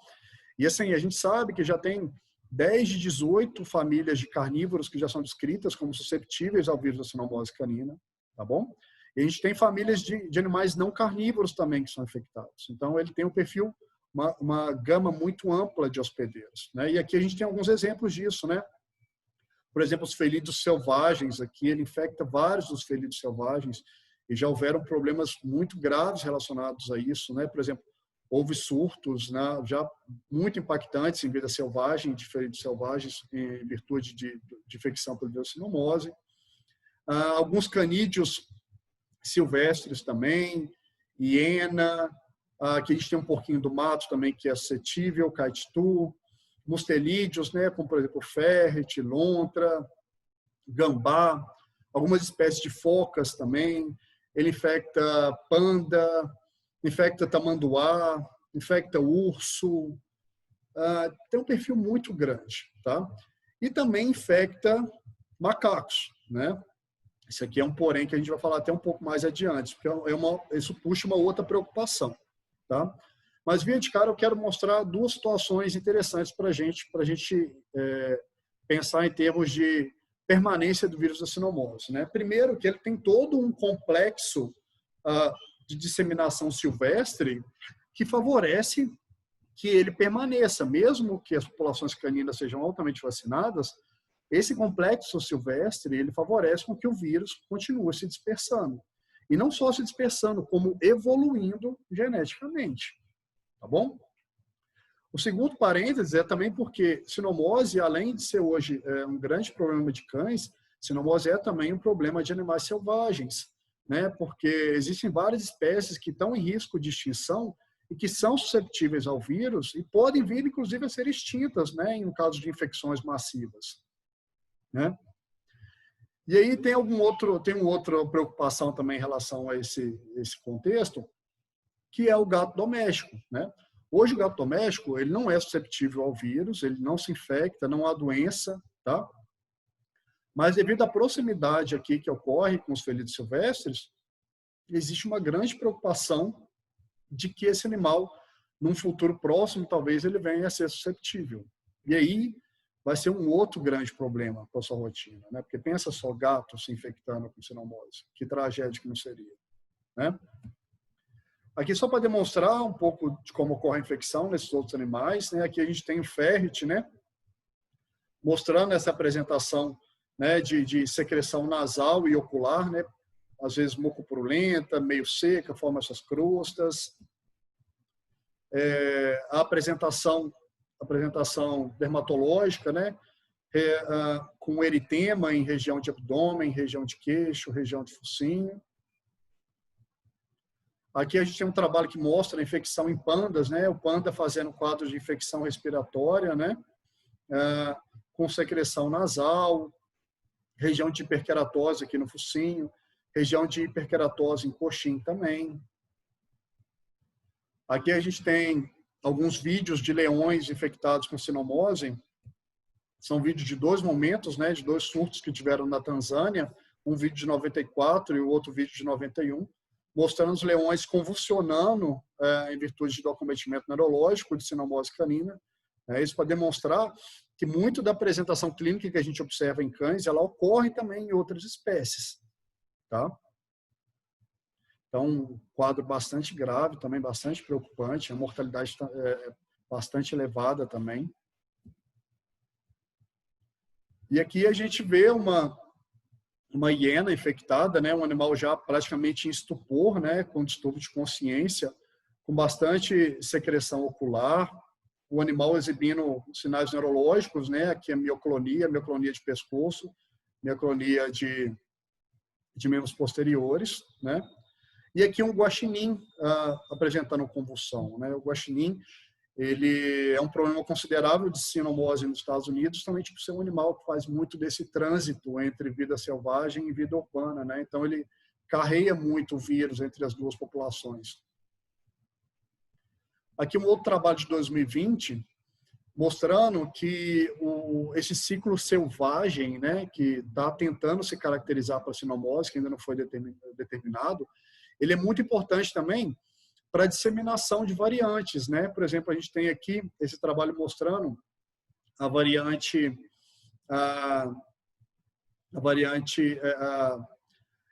E assim, a gente sabe que já tem 10 de 18 famílias de carnívoros que já são descritas como susceptíveis ao vírus da sinomose canina, tá bom? E a gente tem famílias de animais não carnívoros também que são infectados. Então, ele tem um perfil, uma gama muito ampla de hospedeiros, né? E aqui a gente tem alguns exemplos disso, né? Por exemplo, os felídeos selvagens, aqui ele infecta vários dos felídeos selvagens e já houveram problemas muito graves relacionados a isso, né? Por exemplo, houve surtos, né, já muito impactantes em vida selvagem, de felídeos selvagens, em virtude de infecção pelo vírus sinomose. Alguns canídeos silvestres também, hiena, aqui a gente tem um porquinho do mato também que é suscetível, caititu, mustelídeos, né, como por exemplo ferret, lontra, gambá, algumas espécies de focas também. Ele infecta panda, infecta tamanduá, infecta urso, tem um perfil muito grande, tá? E também infecta macacos, né? Isso aqui é um porém que a gente vai falar até um pouco mais adiante, porque isso puxa uma outra preocupação, tá? Mas, via de cara, eu quero mostrar duas situações interessantes para a gente pensar em termos de permanência do vírus da sinomose, né? Primeiro, que ele tem todo um complexo de disseminação silvestre que favorece que ele permaneça, mesmo que as populações caninas sejam altamente vacinadas, esse complexo silvestre ele favorece com que o vírus continue se dispersando. E não só se dispersando, como evoluindo geneticamente. Tá bom? O segundo parênteses é também porque sinomose, além de ser hoje um grande problema de cães, sinomose é também um problema de animais selvagens, né? Porque existem várias espécies que estão em risco de extinção e que são susceptíveis ao vírus e podem vir, inclusive, a ser extintas, né? Em caso de infecções massivas, né? E aí tem uma outra preocupação também em relação a esse contexto, que é o gato doméstico, né? Hoje o gato doméstico, ele não é susceptível ao vírus, ele não se infecta, não há doença, tá? Mas devido à proximidade aqui que ocorre com os felídeos silvestres, existe uma grande preocupação de que esse animal, num futuro próximo, talvez ele venha a ser susceptível. E aí vai ser um outro grande problema para a sua rotina, né? Porque pensa só, gato se infectando com sinomose, que tragédia que não seria, né? Aqui só para demonstrar um pouco de como ocorre a infecção nesses outros animais, né? Aqui a gente tem o ferret, né? Mostrando essa apresentação, né, de secreção nasal e ocular, né? Às vezes mucopurulenta, meio seca, forma essas crostas. A apresentação dermatológica, né? Com eritema em região de abdômen, região de queixo, região de focinho. Aqui a gente tem um trabalho que mostra a infecção em pandas, né? O panda fazendo quadros de infecção respiratória, né? Com secreção nasal, região de hiperkeratose aqui no focinho, região de hiperkeratose em coxim também. Aqui a gente tem alguns vídeos de leões infectados com sinomose. São vídeos de dois momentos, né? De dois surtos que tiveram na Tanzânia, um vídeo de 94 e o outro vídeo de 91. mostrando os leões convulsionando em virtude do acometimento neurológico de cinomose canina. Isso para demonstrar que muito da apresentação clínica que a gente observa em cães, ela ocorre também em outras espécies. Tá? Então, um quadro bastante grave, também bastante preocupante, a mortalidade é bastante elevada também. E aqui a gente vê uma hiena infectada, né, um animal já praticamente em estupor, né, com distúrbio de consciência, com bastante secreção ocular, o animal exibindo sinais neurológicos, né, aqui a mioclonia de pescoço, mioclonia de membros posteriores, né, e aqui um guaxinim apresentando convulsão, né, o guaxinim ele é um problema considerável de sinomose nos Estados Unidos, justamente por ser um animal que faz muito desse trânsito entre vida selvagem e vida urbana, né? Então, ele carrega muito o vírus entre as duas populações. Aqui um outro trabalho de 2020, mostrando que esse ciclo selvagem, né, que está tentando se caracterizar para a sinomose, que ainda não foi determinado, ele é muito importante também para a disseminação de variantes, né? Por exemplo, a gente tem aqui esse trabalho mostrando a variante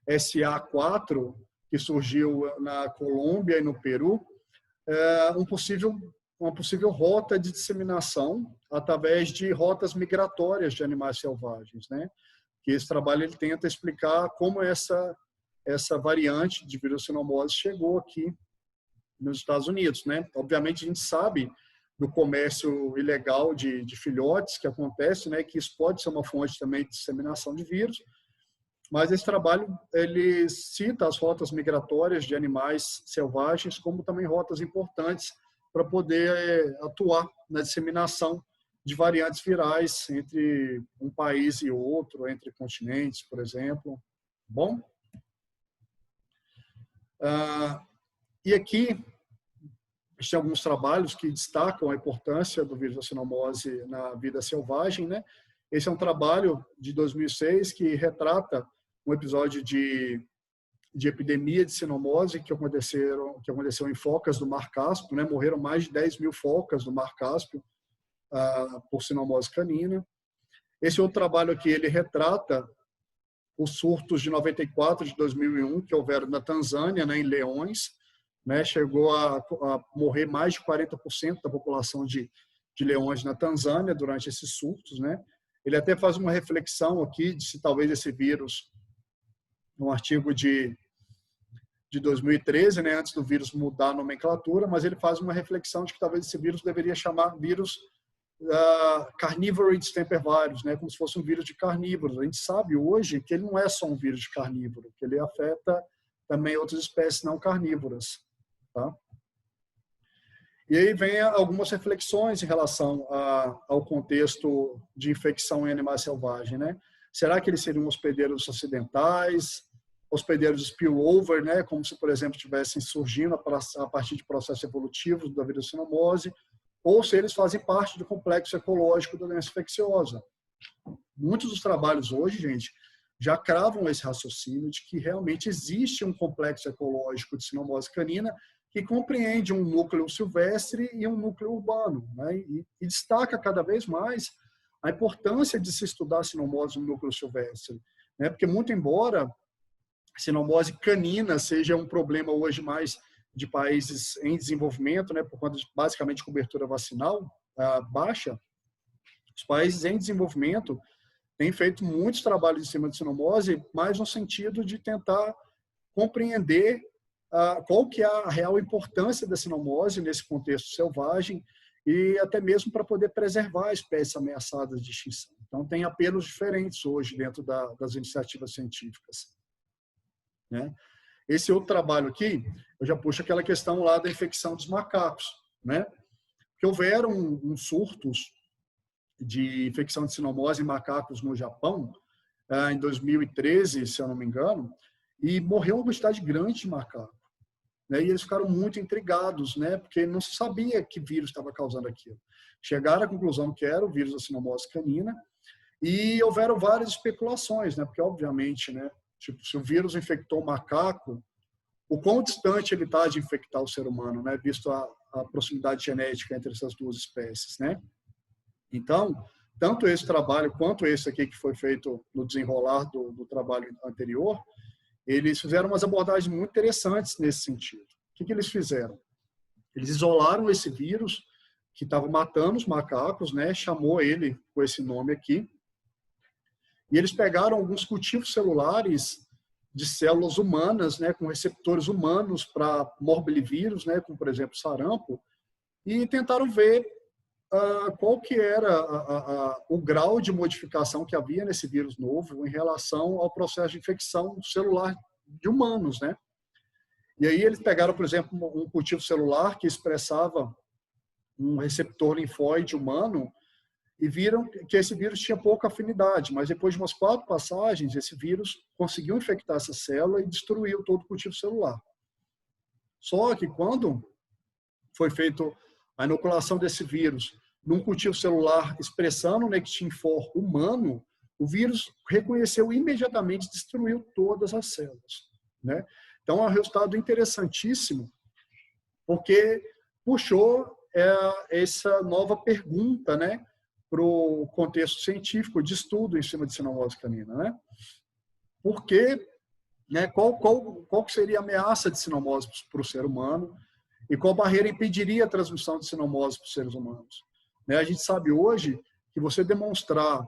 SA4, que surgiu na Colômbia e no Peru, uma possível rota de disseminação através de rotas migratórias de animais selvagens, né? Que esse trabalho ele tenta explicar como essa variante de vírus sinomose chegou aqui nos Estados Unidos, né? Obviamente a gente sabe do comércio ilegal de filhotes que acontece, né? Que isso pode ser uma fonte também de disseminação de vírus, mas esse trabalho ele cita as rotas migratórias de animais selvagens como também rotas importantes para poder atuar na disseminação de variantes virais entre um país e outro, entre continentes, por exemplo. Bom? E aqui tem alguns trabalhos que destacam a importância do vírus da sinomose na vida selvagem, né? Esse é um trabalho de 2006 que retrata um episódio de epidemia de sinomose que aconteceu em focas do Mar Cáspio, né? Morreram mais de 10 mil focas do Mar Cáspio por sinomose canina. Esse outro trabalho aqui, ele retrata os surtos de 94 de 2001 que houveram na Tanzânia, né, em leões, né, chegou a morrer mais de 40% da população de leões na Tanzânia durante esses surtos, né? Ele até faz uma reflexão aqui de se talvez esse vírus, num artigo de 2013, né, antes do vírus mudar a nomenclatura, mas ele faz uma reflexão de que talvez esse vírus deveria chamar vírus carnivore distemper virus, né, como se fosse um vírus de carnívoros. A gente sabe hoje que ele não é só um vírus de carnívoro, que ele afeta também outras espécies não carnívoras. Tá? E aí vem algumas reflexões em relação ao contexto de infecção em animais selvagens, né? Será que eles seriam hospedeiros acidentais, hospedeiros spillover, né? Como se, por exemplo, estivessem surgindo a partir de processos evolutivos da vírus sinomose, ou se eles fazem parte do complexo ecológico da doença infecciosa. Muitos dos trabalhos hoje, gente, já cravam esse raciocínio de que realmente existe um complexo ecológico de sinomose canina que compreende um núcleo silvestre e um núcleo urbano, né? E destaca cada vez mais a importância de se estudar a sinomose no núcleo silvestre, né? Porque muito embora a sinomose canina seja um problema hoje mais de países em desenvolvimento, né, por conta de basicamente cobertura vacinal baixa, os países em desenvolvimento têm feito muitos trabalhos em cima de sinomose, mas no sentido de tentar compreender qual que é a real importância da sinomose nesse contexto selvagem e até mesmo para poder preservar espécies ameaçadas de extinção. Então, tem apelos diferentes hoje dentro das iniciativas científicas, né? Esse outro trabalho aqui, eu já puxo aquela questão lá da infecção dos macacos, né? Que houveram surtos de infecção de sinomose em macacos no Japão, em 2013, se eu não me engano, e morreu uma quantidade grande de macacos. Né? E eles ficaram muito intrigados, né? Porque não se sabia que vírus estava causando aquilo. Chegaram à conclusão que era o vírus da sinomose canina e houveram várias especulações, né? Porque, obviamente, né? Tipo, se o vírus infectou o macaco, o quão distante ele está de infectar o ser humano, né? Visto a proximidade genética entre essas duas espécies, né? Então, tanto esse trabalho quanto esse aqui que foi feito no desenrolar do trabalho anterior, eles fizeram umas abordagens muito interessantes nesse sentido. O que eles fizeram? Eles isolaram esse vírus que estava matando os macacos, né? Chamou ele com esse nome aqui. E eles pegaram alguns cultivos celulares de células humanas, né, com receptores humanos para morbilivírus, né, como por exemplo sarampo, e tentaram ver qual que era o grau de modificação que havia nesse vírus novo em relação ao processo de infecção celular de humanos, né? E aí eles pegaram, por exemplo, um cultivo celular que expressava um receptor linfóide humano e viram que esse vírus tinha pouca afinidade, mas depois de umas 4 passagens, esse vírus conseguiu infectar essa célula e destruiu todo o cultivo celular. Só que quando foi feita a inoculação desse vírus num cultivo celular expressando o Nectin-4 humano, o vírus reconheceu imediatamente e destruiu todas as células, né? Então, é um resultado interessantíssimo, porque puxou essa nova pergunta, né, para o contexto científico de estudo em cima de sinomose canina, né? Porque, né, qual seria a ameaça de sinomose para o ser humano e qual barreira impediria a transmissão de sinomose para os seres humanos? Né, a gente sabe hoje que você demonstrar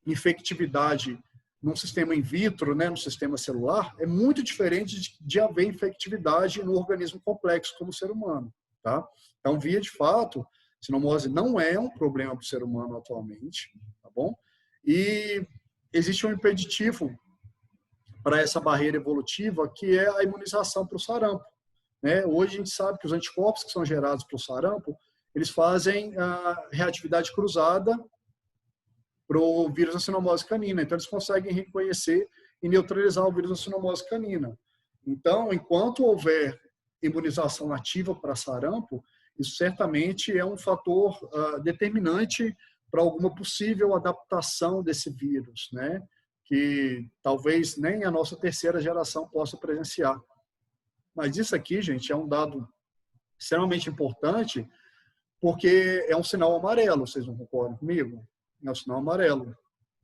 infectividade num sistema in vitro, né, no sistema celular, é muito diferente de haver infectividade no organismo complexo como o ser humano, tá? Então, via de fato, sinomose não é um problema para o ser humano atualmente, tá bom? E existe um impeditivo para essa barreira evolutiva, que é a imunização para o sarampo, né? Hoje a gente sabe que os anticorpos que são gerados para o sarampo, eles fazem a reatividade cruzada para o vírus da sinomose canina. Então, eles conseguem reconhecer e neutralizar o vírus da sinomose canina. Então, enquanto houver imunização ativa para sarampo, isso certamente é um fator determinante para alguma possível adaptação desse vírus, né? Que talvez nem a nossa terceira geração possa presenciar. Mas isso aqui, gente, é um dado extremamente importante, porque é um sinal amarelo, vocês não concordam comigo? É um sinal amarelo,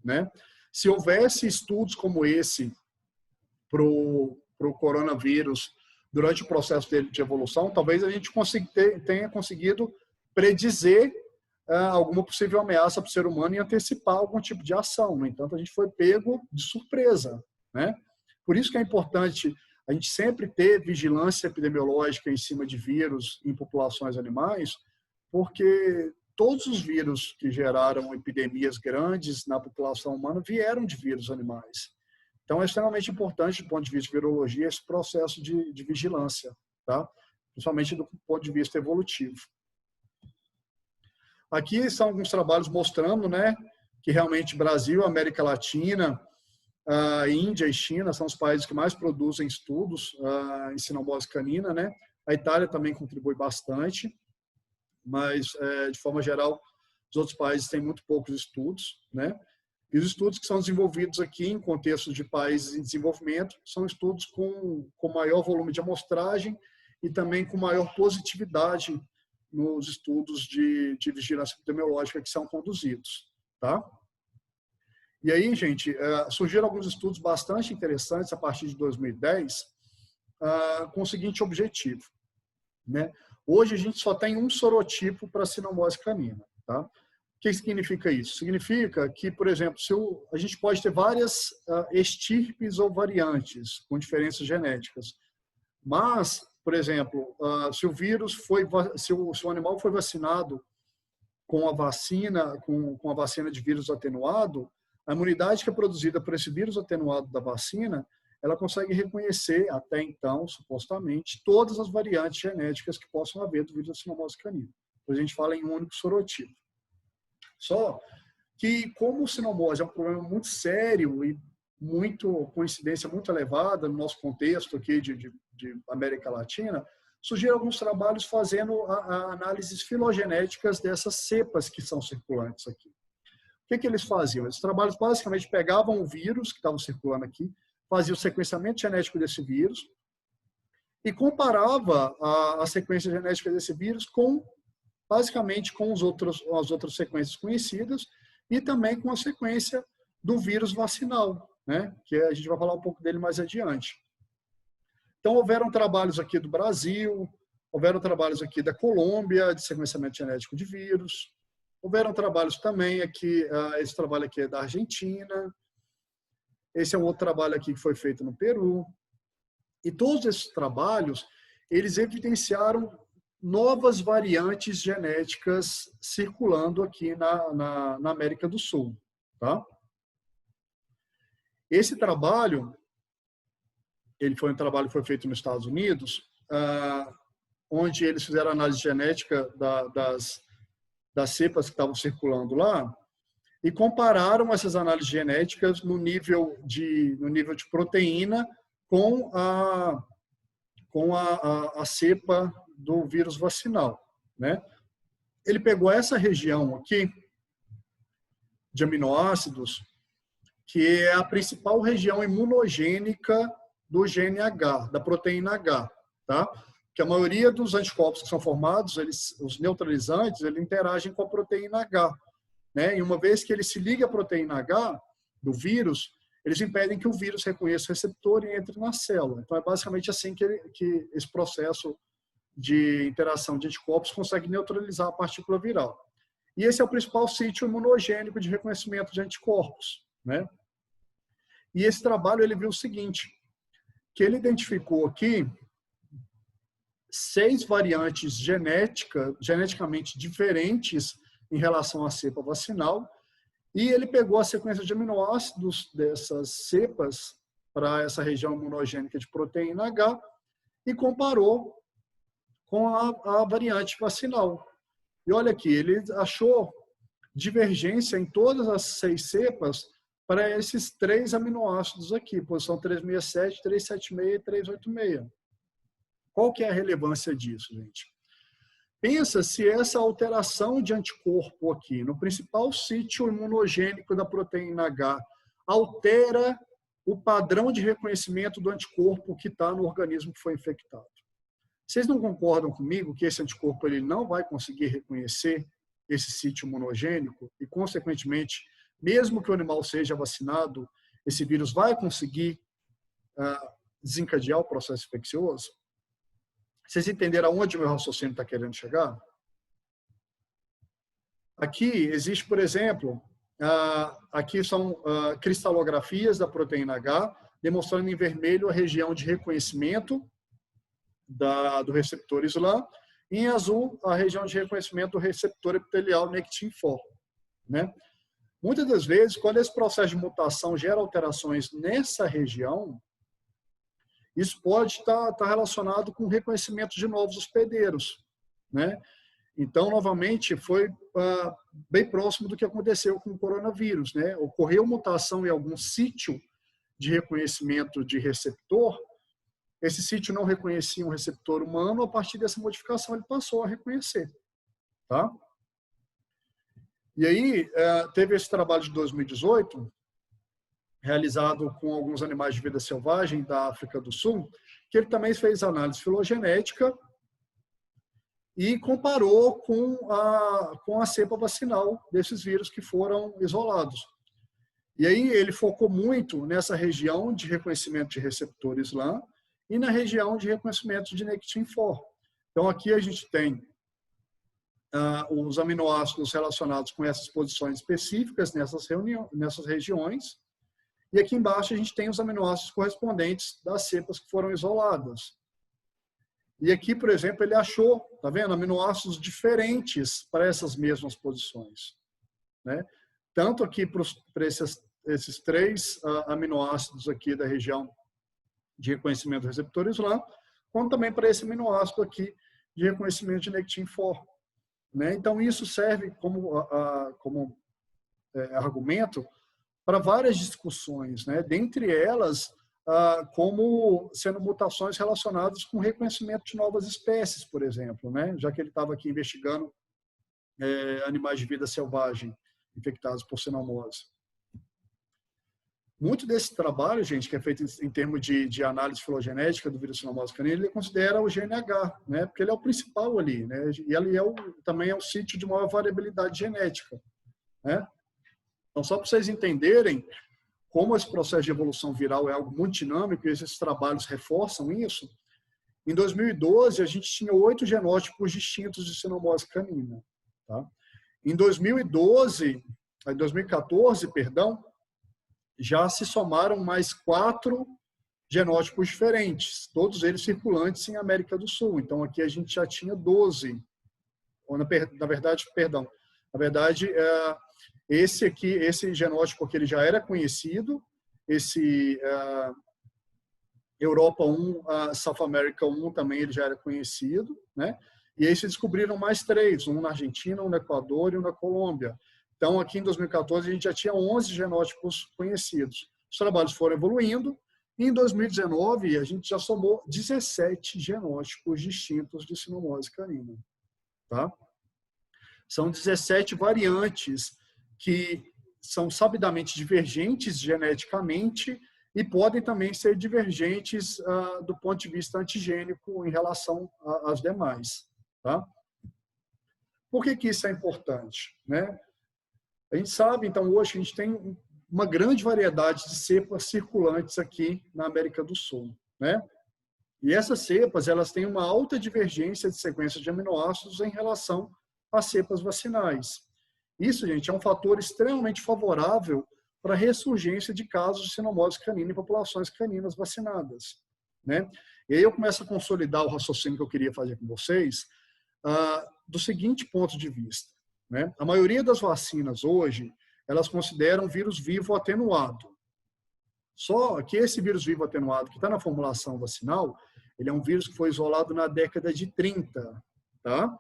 né? Se houvesse estudos como esse para o coronavírus durante o processo dele de evolução, talvez a gente tenha conseguido predizer alguma possível ameaça para o ser humano e antecipar algum tipo de ação. No entanto, a gente foi pego de surpresa, né? Por isso que é importante a gente sempre ter vigilância epidemiológica em cima de vírus em populações animais, porque todos os vírus que geraram epidemias grandes na população humana vieram de vírus animais. Então, é extremamente importante, do ponto de vista de virologia, esse processo de vigilância, tá? Principalmente do ponto de vista evolutivo. Aqui são alguns trabalhos mostrando, né, que realmente Brasil, América Latina, Índia e China são os países que mais produzem estudos em sinomose canina, né? A Itália também contribui bastante, mas, de forma geral, os outros países têm muito poucos estudos, né? E os estudos que são desenvolvidos aqui em contexto de países em desenvolvimento são estudos com maior volume de amostragem e também com maior positividade nos estudos de vigilância epidemiológica que são conduzidos, tá? E aí, gente, surgiram alguns estudos bastante interessantes a partir de 2010 com o seguinte objetivo, né? Hoje a gente só tem um sorotipo para sinomose canina, tá? O que significa isso? Significa que, por exemplo, a gente pode ter várias estirpes ou variantes com diferenças genéticas, mas, por exemplo, se o animal foi vacinado com a vacina de vírus atenuado, a imunidade que é produzida por esse vírus atenuado da vacina, ela consegue reconhecer, até então, supostamente, todas as variantes genéticas que possam haver do vírus da sinomose canina. Então, a gente fala em um único sorotipo. Só que, como o sinomose é um problema muito sério e com incidência muito elevada no nosso contexto aqui de América Latina, surgiram alguns trabalhos fazendo análises filogenéticas dessas cepas que são circulantes aqui. O que eles faziam? Esses trabalhos basicamente pegavam o vírus que estava circulando aqui, faziam o sequenciamento genético desse vírus, e comparava a sequência genética desse vírus basicamente com as outras sequências conhecidas e também com a sequência do vírus vacinal, né? Que a gente vai falar um pouco dele mais adiante. Então, houveram trabalhos aqui do Brasil, houveram trabalhos aqui da Colômbia, de sequenciamento genético de vírus, houveram trabalhos também aqui, esse trabalho aqui é da Argentina, esse é um outro trabalho aqui que foi feito no Peru, e todos esses trabalhos, eles evidenciaram novas variantes genéticas circulando aqui na América do Sul. Tá? Esse trabalho, ele foi um trabalho que foi feito nos Estados Unidos, onde eles fizeram análise genética das cepas que estavam circulando lá e compararam essas análises genéticas no nível de proteína com a cepa do vírus vacinal, né? Ele pegou essa região aqui de aminoácidos, que é a principal região imunogênica do gene H, da proteína H, tá? Que a maioria dos anticorpos que são formados, os neutralizantes, eles interagem com a proteína H, né? E uma vez que ele se liga à proteína H do vírus, eles impedem que o vírus reconheça o receptor e entre na célula. Então, é basicamente assim que esse processo de interação de anticorpos consegue neutralizar a partícula viral. E esse é o principal sítio imunogênico de reconhecimento de anticorpos, né? E esse trabalho, ele viu o seguinte, que ele identificou aqui 6 variantes geneticamente diferentes em relação à cepa vacinal, e ele pegou a sequência de aminoácidos dessas cepas para essa região imunogênica de proteína H e comparou com a variante vacinal. E olha aqui, ele achou divergência em todas as 6 cepas para esses 3 aminoácidos aqui, posição 367, 376 e 386. Qual que é a relevância disso, gente? Pensa se essa alteração de anticorpo aqui, no principal sítio imunogênico da proteína H, altera o padrão de reconhecimento do anticorpo que está no organismo que foi infectado. Vocês não concordam comigo que esse anticorpo ele não vai conseguir reconhecer esse sítio imunogênico e, consequentemente, mesmo que o animal seja vacinado, esse vírus vai conseguir desencadear o processo infeccioso? Vocês entenderam aonde o meu raciocínio está querendo chegar? Aqui existe, por exemplo, aqui são cristalografias da proteína H, demonstrando em vermelho a região de reconhecimento do receptor SLAM, e em azul a região de reconhecimento do receptor epitelial Nectin-4, né? Muitas das vezes, quando esse processo de mutação gera alterações nessa região, isso pode estar relacionado com o reconhecimento de novos hospedeiros, né? Então, novamente, foi bem próximo do que aconteceu com o coronavírus, né? Ocorreu mutação em algum sítio de reconhecimento de receptor, esse sítio não reconhecia um receptor humano, a partir dessa modificação ele passou a reconhecer, tá? E aí, teve esse trabalho de 2018, realizado com alguns animais de vida selvagem da África do Sul, que ele também fez análise filogenética e comparou com a cepa vacinal desses vírus que foram isolados. E aí ele focou muito nessa região de reconhecimento de receptor SLAM e na região de reconhecimento de Nectin-4. Então aqui a gente tem os aminoácidos relacionados com essas posições específicas nessas regiões. E aqui embaixo a gente tem os aminoácidos correspondentes das cepas que foram isoladas. E aqui, por exemplo, ele achou, tá vendo, aminoácidos diferentes para essas mesmas posições, né? Tanto aqui para esses 3 aminoácidos aqui da região de reconhecimento do receptor SLAM, quanto também para esse aminoácido aqui de reconhecimento de Nectin-4, né? Então isso serve como argumento para várias discussões, né? Dentre elas, como sendo mutações relacionadas com o reconhecimento de novas espécies, por exemplo, né? Já que ele estava aqui investigando animais de vida selvagem infectados por cinomose. Muito desse trabalho, gente, que é feito em termos de análise filogenética do vírus sinomose canina, ele considera o GNH, né? Porque ele é o principal ali, né? E ele também é o sítio de maior variabilidade genética, né? Então, só para vocês entenderem como esse processo de evolução viral é algo muito dinâmico, e esses trabalhos reforçam isso, em 2012, a gente tinha 8 genótipos distintos de sinomose canina. Tá? Em 2014, perdão, já se somaram mais 4 genótipos diferentes, todos eles circulantes em América do Sul. Então, aqui a gente já tinha 12. Na verdade, esse genótipo que ele já era conhecido, esse Europa 1, South America 1 também ele já era conhecido, né? E aí se descobriram mais 3, um na Argentina, um no Equador e um na Colômbia. Então, aqui em 2014, a gente já tinha 11 genótipos conhecidos. Os trabalhos foram evoluindo, e em 2019, a gente já somou 17 genótipos distintos de sinomose canina. Tá? São 17 variantes que são sabidamente divergentes geneticamente e podem também ser divergentes do ponto de vista antigênico em relação às demais. Tá? Por que isso é importante? Né? A gente sabe, então, hoje a gente tem uma grande variedade de cepas circulantes aqui na América do Sul, né? E essas cepas, elas têm uma alta divergência de sequências de aminoácidos em relação às cepas vacinais. Isso, gente, é um fator extremamente favorável para a ressurgência de casos de sinomose canina em populações caninas vacinadas, né? E aí eu começo a consolidar o raciocínio que eu queria fazer com vocês do seguinte ponto de vista. Né? A maioria das vacinas hoje, elas consideram vírus vivo atenuado. Só que esse vírus vivo atenuado que está na formulação vacinal, ele é um vírus que foi isolado na década de 30. Tá?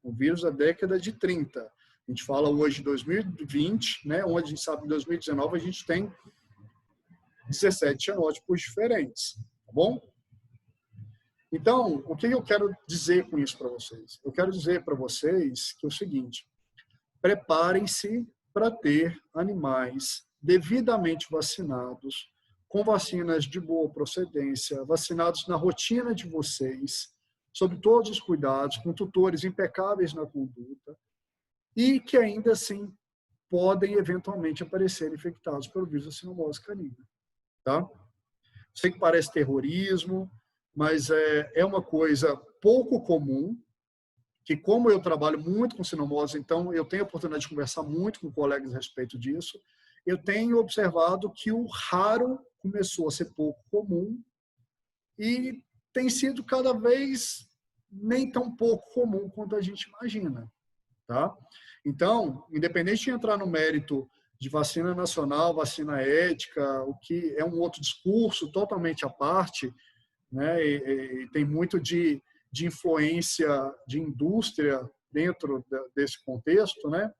Um vírus da década de 30. A gente fala hoje de 2020, né? Onde a gente sabe que em 2019 a gente tem 17 genótipos diferentes. Tá bom? Então, o que eu quero dizer com isso para vocês? Eu quero dizer para vocês que é o seguinte: preparem-se para ter animais devidamente vacinados, com vacinas de boa procedência, vacinados na rotina de vocês, sob todos os cuidados, com tutores impecáveis na conduta, e que ainda assim podem eventualmente aparecer infectados pelo vírus da sinomose canina. Tá? Sei que parece terrorismo, mas é uma coisa pouco comum, que como eu trabalho muito com sinomose, então eu tenho a oportunidade de conversar muito com colegas a respeito disso, eu tenho observado que o raro começou a ser pouco comum e tem sido cada vez nem tão pouco comum quanto a gente imagina. Tá? Então, independente de entrar no mérito de vacina nacional, vacina ética, o que é um outro discurso totalmente à parte, né? E tem muito de influência de indústria dentro desse contexto, né?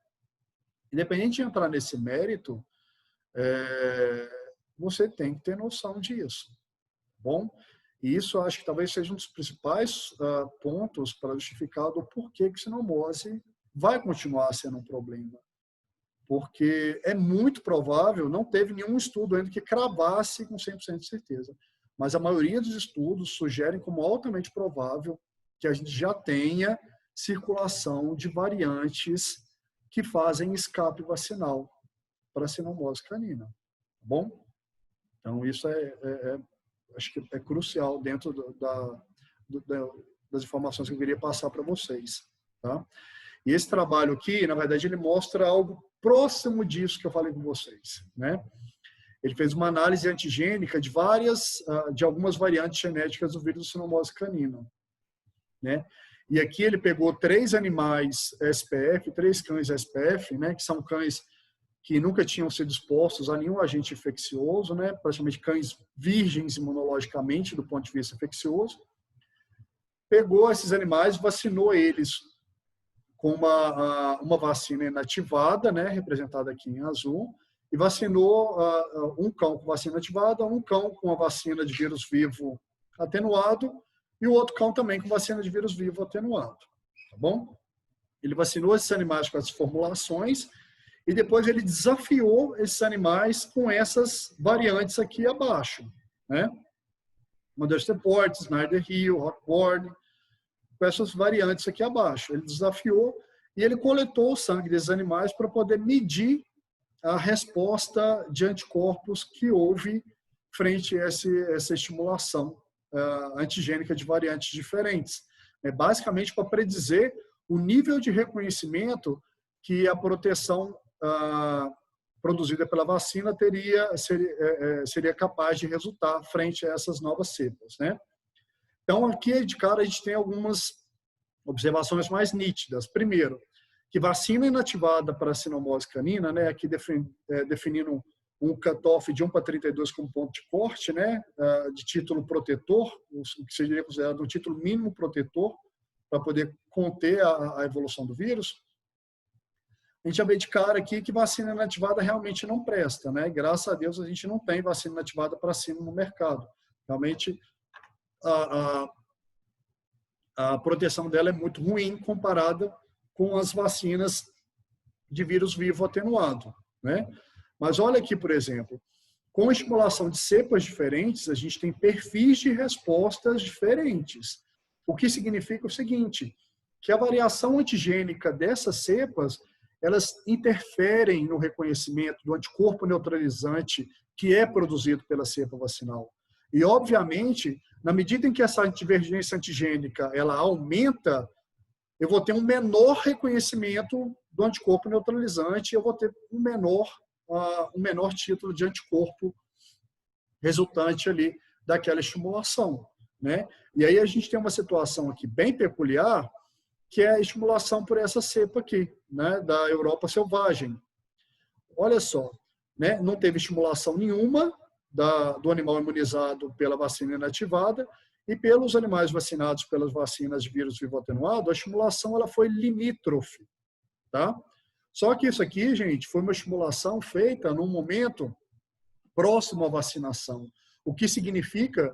Independente de entrar nesse mérito, você tem que ter noção disso, tá bom? E isso acho que talvez seja um dos principais pontos para justificar do porquê que sinomose vai continuar sendo um problema. Porque é muito provável, não teve nenhum estudo ainda que cravasse com 100% de certeza, mas a maioria dos estudos sugerem como altamente provável que a gente já tenha circulação de variantes que fazem escape vacinal para a sinomose canina. Tá bom? Então, isso acho que é crucial dentro das informações que eu queria passar para vocês. Tá? E esse trabalho aqui, na verdade, ele mostra algo próximo disso que eu falei com vocês, né? Ele fez uma análise antigênica de algumas variantes genéticas do vírus sinomose canina, né? E aqui ele pegou 3 animais SPF, 3 cães SPF, né? Que são cães que nunca tinham sido expostos a nenhum agente infeccioso, né? Praticamente cães virgens imunologicamente do ponto de vista infeccioso. Pegou esses animais, vacinou eles com uma vacina inativada, né? Representada aqui em azul, e vacinou um cão com vacina ativada, um cão com a vacina de vírus vivo atenuado e o outro cão também com vacina de vírus vivo atenuado. Tá bom? Ele vacinou esses animais com as formulações e depois ele desafiou esses animais com essas variantes aqui abaixo, né? Modeste Port, Snyder Hill, Rockborn, com essas variantes aqui abaixo. Ele desafiou e ele coletou o sangue desses animais para poder medir a resposta de anticorpos que houve frente a essa estimulação antigênica de variantes diferentes. Basicamente para predizer o nível de reconhecimento que a proteção produzida pela vacina seria capaz de resultar frente a essas novas cepas, né? Então, aqui de cara a gente tem algumas observações mais nítidas. Primeiro, que vacina inativada para sinomose canina, né, aqui definindo um cutoff de 1 para 32 como ponto de corte, né, de título protetor, o que seria considerado um título mínimo protetor, para poder conter a evolução do vírus. A gente já vê de cara aqui que vacina inativada realmente não presta, né? Graças a Deus a gente não tem vacina inativada para sino no mercado. Realmente a proteção dela é muito ruim comparada com as vacinas de vírus vivo atenuado, né? Mas olha aqui, por exemplo, com estimulação de cepas diferentes, a gente tem perfis de respostas diferentes. O que significa o seguinte, que a variação antigênica dessas cepas, elas interferem no reconhecimento do anticorpo neutralizante que é produzido pela cepa vacinal. E, obviamente, na medida em que essa divergência antigênica ela aumenta, eu vou ter um menor reconhecimento do anticorpo neutralizante e eu vou ter um menor título de anticorpo resultante ali daquela estimulação, né? E aí a gente tem uma situação aqui bem peculiar, que é a estimulação por essa cepa aqui, né, da Europa selvagem. Olha só, né, não teve estimulação nenhuma do animal imunizado pela vacina inativada e pelos animais vacinados pelas vacinas de vírus vivo atenuado, a estimulação ela foi limítrofe, tá? Só que isso aqui, gente, foi uma estimulação feita num momento próximo à vacinação, o que significa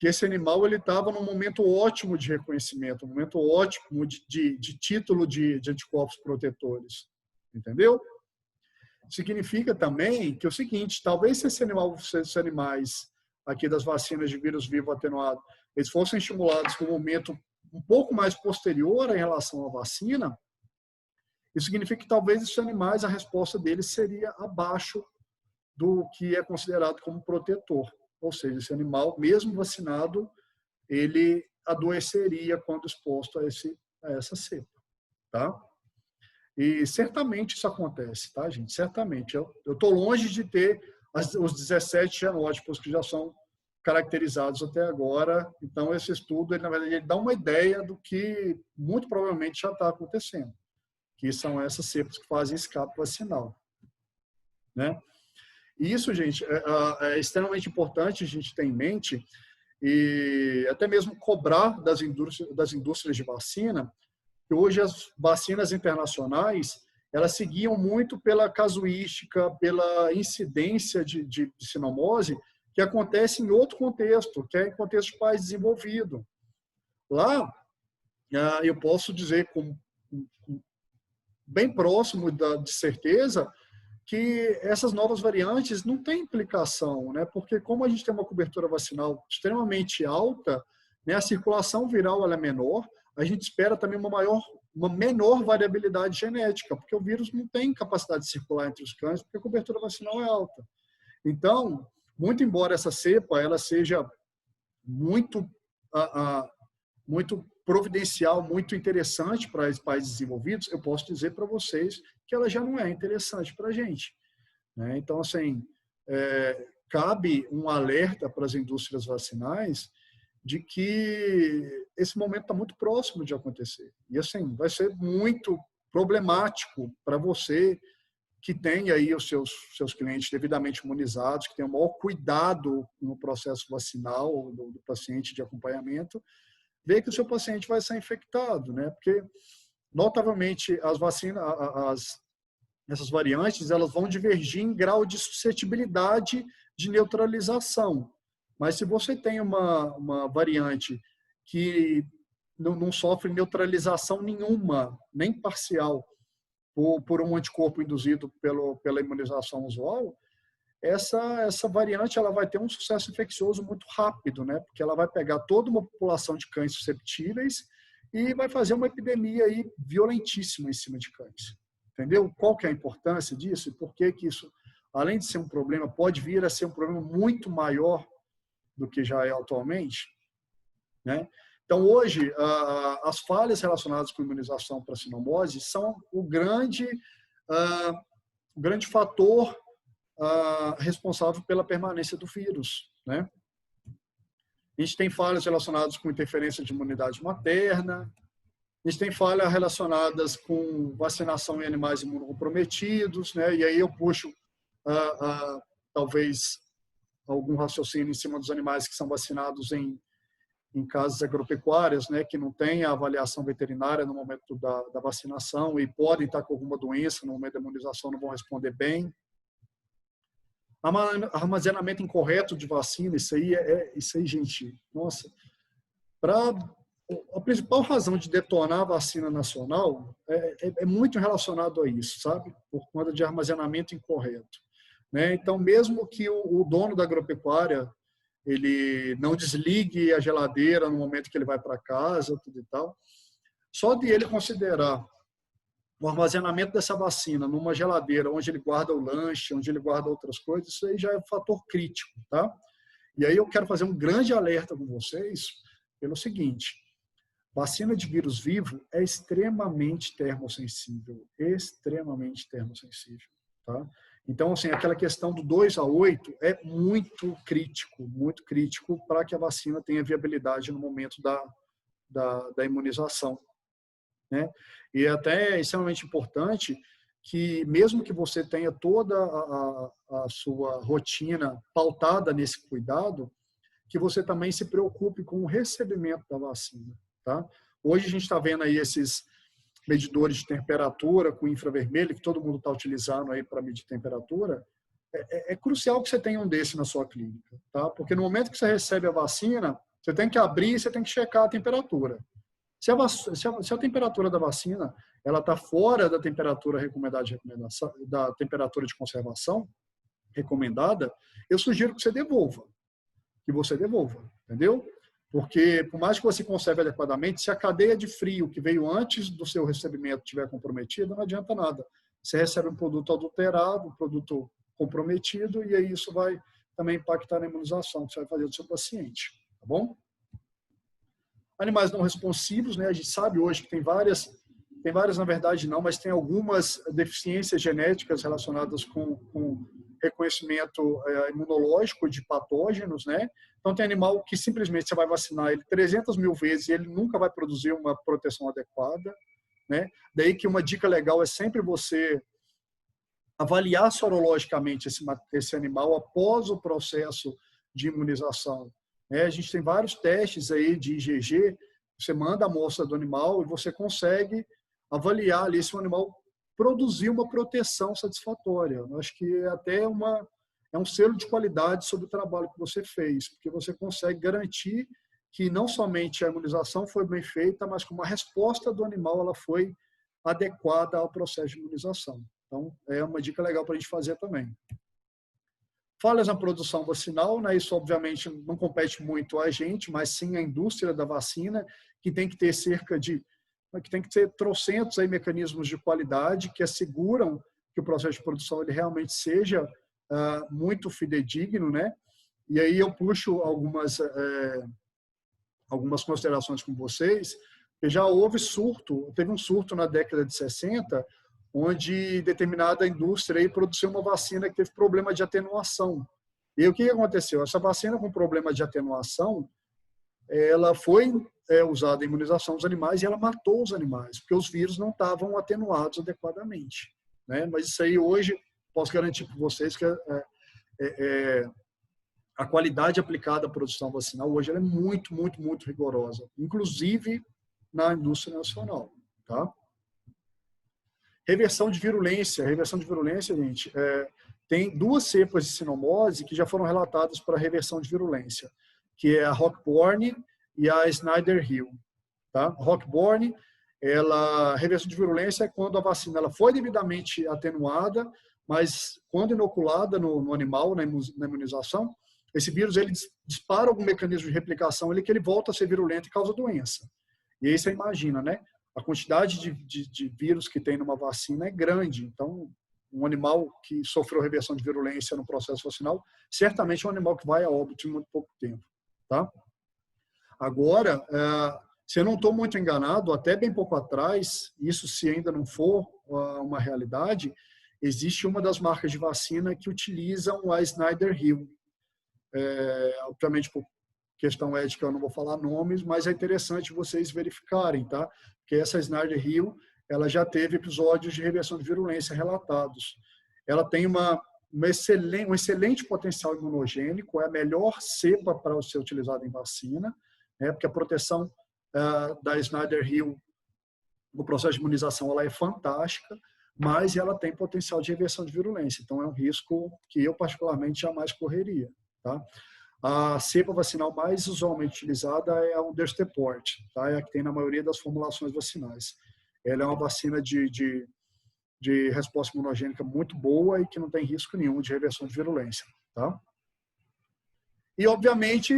que esse animal ele estava num momento ótimo de reconhecimento, um momento ótimo de título de anticorpos protetores, entendeu? Significa também que é o seguinte, talvez se esses animais aqui das vacinas de vírus vivo atenuado, eles fossem estimulados num momento um pouco mais posterior em relação à vacina, isso significa que talvez esses animais, a resposta deles seria abaixo do que é considerado como protetor. Ou seja, esse animal, mesmo vacinado, ele adoeceria quando exposto a essa cepa, tá? E certamente isso acontece, tá, gente? Certamente. Eu estou longe de ter os 17 genótipos que já são caracterizados até agora. Então, esse estudo, ele, na verdade, ele dá uma ideia do que muito provavelmente já está acontecendo, que são essas cepas que fazem escape vacinal, né? E isso, gente, é extremamente importante a gente ter em mente e até mesmo cobrar das indústrias de vacina, que hoje as vacinas internacionais, elas seguiam muito pela casuística, pela incidência de sinomose, que acontece em outro contexto, que é em contexto de país desenvolvido. Lá, eu posso dizer bem próximo de certeza que essas novas variantes não têm implicação, né? Porque como a gente tem uma cobertura vacinal extremamente alta, né, a circulação viral ela é menor, a gente espera também uma menor variabilidade genética, porque o vírus não tem capacidade de circular entre os cães, porque a cobertura vacinal é alta. Então, muito embora essa cepa ela seja muito providencial, muito interessante para os países desenvolvidos, eu posso dizer para vocês que ela já não é interessante para a gente, né? Então, assim, cabe um alerta para as indústrias vacinais de que esse momento está muito próximo de acontecer. E, assim, vai ser muito problemático para você que tem aí os seus clientes devidamente imunizados, que tem o maior cuidado no processo vacinal do paciente de acompanhamento, ver que o seu paciente vai ser infectado, né? Porque, notavelmente, as vacinas, essas variantes, elas vão divergir em grau de suscetibilidade de neutralização. Mas se você tem uma variante que não sofre neutralização nenhuma, nem parcial, por um anticorpo induzido pela imunização usual, essa variante ela vai ter um sucesso infeccioso muito rápido, né? Porque ela vai pegar toda uma população de cães susceptíveis e vai fazer uma epidemia aí violentíssima em cima de cães. Entendeu? Qual que é a importância disso e por que que isso, além de ser um problema, pode vir a ser um problema muito maior do que já é atualmente, né? Então, hoje, as falhas relacionadas com imunização para sinomose são o grande fator responsável pela permanência do vírus, né? A gente tem falhas relacionadas com interferência de imunidade materna, a gente tem falhas relacionadas com vacinação em animais imunocomprometidos, né? E aí eu puxo talvez algum raciocínio em cima dos animais que são vacinados em casas agropecuárias, né, que não tem a avaliação veterinária no momento da vacinação e podem estar com alguma doença no momento da imunização, não vão responder bem. Armazenamento incorreto de vacina, isso aí, gente, nossa. A principal razão de detonar a vacina nacional é muito relacionado a isso, sabe? Por conta de armazenamento incorreto, né? Então, mesmo que o dono da agropecuária ele não desligue a geladeira no momento que ele vai para casa, tudo e tal, só de ele considerar o armazenamento dessa vacina numa geladeira onde ele guarda o lanche, onde ele guarda outras coisas, isso aí já é um fator crítico, tá? E aí eu quero fazer um grande alerta com vocês pelo seguinte: vacina de vírus vivo é extremamente termossensível, tá? Então, assim, aquela questão do 2 a 8 é muito crítico para que a vacina tenha viabilidade no momento da imunização, né? E até é extremamente importante que, mesmo que você tenha toda a sua rotina pautada nesse cuidado, que você também se preocupe com o recebimento da vacina, tá? Hoje a gente está vendo aí esses medidores de temperatura com infravermelho, que todo mundo está utilizando aí para medir temperatura. É crucial que você tenha um desse na sua clínica, tá? Porque no momento que você recebe a vacina, você tem que abrir e você tem que checar a temperatura. Se a temperatura da vacina ela está fora da temperatura recomendada da temperatura de conservação recomendada, eu sugiro que você devolva, entendeu? Porque, por mais que você conserve adequadamente, se a cadeia de frio que veio antes do seu recebimento estiver comprometida, não adianta nada. Você recebe um produto adulterado, um produto comprometido, e aí isso vai também impactar na imunização que você vai fazer do seu paciente, tá bom? Animais não responsivos, né? A gente sabe hoje que tem várias na verdade não, mas tem algumas deficiências genéticas relacionadas com reconhecimento imunológico de patógenos, né? Então, tem animal que simplesmente você vai vacinar ele 300 mil vezes e ele nunca vai produzir uma proteção adequada, né? Daí que uma dica legal é sempre você avaliar sorologicamente esse animal após o processo de imunização, né? A gente tem vários testes aí de IgG, você manda a amostra do animal e você consegue avaliar ali se o animal produzir uma proteção satisfatória. Eu acho que é um selo de qualidade sobre o trabalho que você fez, porque você consegue garantir que não somente a imunização foi bem feita, mas como a resposta do animal ela foi adequada ao processo de imunização. Então, é uma dica legal para a gente fazer também. Falhas na produção vacinal, né? Isso obviamente não compete muito a gente, mas sim a indústria da vacina, que tem que ter trocentos aí mecanismos de qualidade que asseguram que o processo de produção ele realmente seja muito fidedigno, né? E aí eu puxo algumas considerações com vocês. Já teve um surto na década de 60, onde determinada indústria aí produziu uma vacina que teve problema de atenuação. E o que aconteceu? Essa vacina com problema de atenuação, ela foi usada em imunização dos animais e ela matou os animais, porque os vírus não estavam atenuados adequadamente, né? Mas isso aí hoje, posso garantir para vocês que a qualidade aplicada à produção vacinal hoje ela é muito, muito, muito rigorosa, inclusive na indústria nacional, tá? Reversão de virulência, gente, tem 2 cepas de sinomose que já foram relatadas para reversão de virulência, que é a Rockborn e a Snyder-Hill, tá? Rockborn A reversão de virulência é quando a vacina ela foi devidamente atenuada, mas quando inoculada no animal, na imunização, esse vírus ele dispara algum mecanismo de replicação que ele volta a ser virulento e causa doença. E aí você imagina, né? A quantidade de vírus que tem numa vacina é grande. Então, um animal que sofreu reversão de virulência no processo vacinal, certamente é um animal que vai a óbito em muito pouco tempo. Tá? Agora, se eu não estou muito enganado, até bem pouco atrás, isso se ainda não for uma realidade, existe uma das marcas de vacina que utilizam a Snyder-Hill. Obviamente, por questão ética, eu não vou falar nomes, mas é interessante vocês verificarem, tá? Porque essa Snyder-Hill, ela já teve episódios de reversão de virulência relatados. Ela tem um excelente potencial imunogênico, é a melhor cepa para ser utilizada em vacina, né? Porque a proteção da Snyder-Hill no processo de imunização ela é fantástica, mas ela tem potencial de reversão de virulência. Então, é um risco que eu, particularmente, jamais correria. Tá? A cepa vacinal mais usualmente utilizada é a Understeport, tá? É a que tem na maioria das formulações vacinais. Ela é uma vacina de resposta imunogênica muito boa e que não tem risco nenhum de reversão de virulência. Tá? E, obviamente,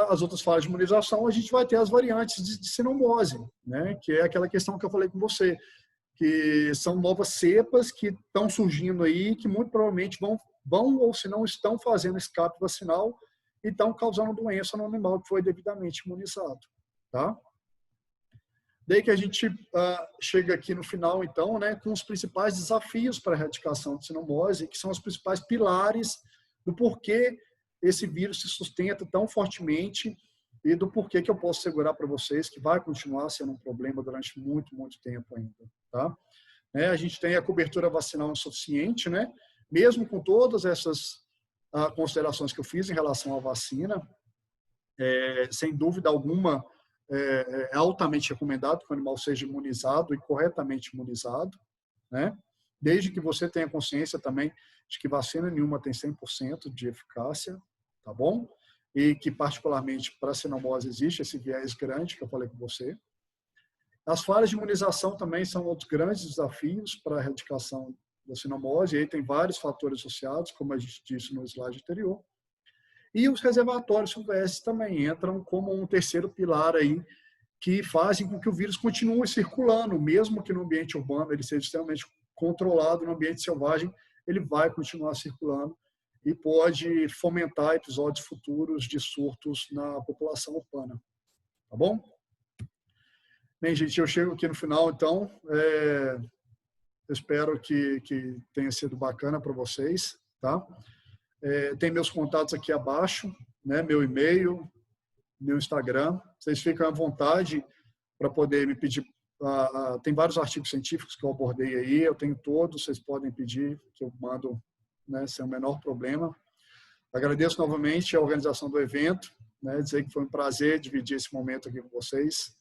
as outras fases de imunização, a gente vai ter as variantes de sinomose, né? Que é aquela questão que eu falei com você, que são novas cepas que estão surgindo aí, que muito provavelmente vão ou se não estão fazendo escape vacinal e estão causando doença no animal que foi devidamente imunizado. Tá? Daí que a gente chega aqui no final, então, né, com os principais desafios para a erradicação de sinomose, que são os principais pilares do porquê esse vírus se sustenta tão fortemente e do porquê que eu posso assegurar para vocês que vai continuar sendo um problema durante muito, muito tempo ainda. Tá? A gente tem a cobertura vacinal insuficiente, né? Mesmo com todas essas considerações que eu fiz em relação à vacina, sem dúvida alguma, é altamente recomendado que o animal seja imunizado e corretamente imunizado, né? Desde que você tenha consciência também de que vacina nenhuma tem 100% de eficácia, tá bom? E que, particularmente, para a sinomose existe esse viés grande que eu falei com você. As falhas de imunização também são outros grandes desafios para a erradicação da sinomose, e aí tem vários fatores associados, como a gente disse no slide anterior. E os reservatórios silvestres também entram como um terceiro pilar aí, que fazem com que o vírus continue circulando, mesmo que no ambiente urbano ele seja extremamente controlado, no ambiente selvagem ele vai continuar circulando e pode fomentar episódios futuros de surtos na população urbana. Tá bom? Bem, gente, eu chego aqui no final, então. Eu espero que tenha sido bacana para vocês. Tá? Tem meus contatos aqui abaixo, né? Meu e-mail, meu Instagram. Vocês ficam à vontade para poder me pedir. Tem vários artigos científicos que eu abordei aí, eu tenho todos, vocês podem pedir, que eu mando, né, sem o menor problema. Agradeço novamente a organização do evento, né, dizer que foi um prazer dividir esse momento aqui com vocês.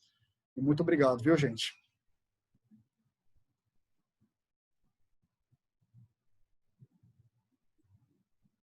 E muito obrigado, viu, gente?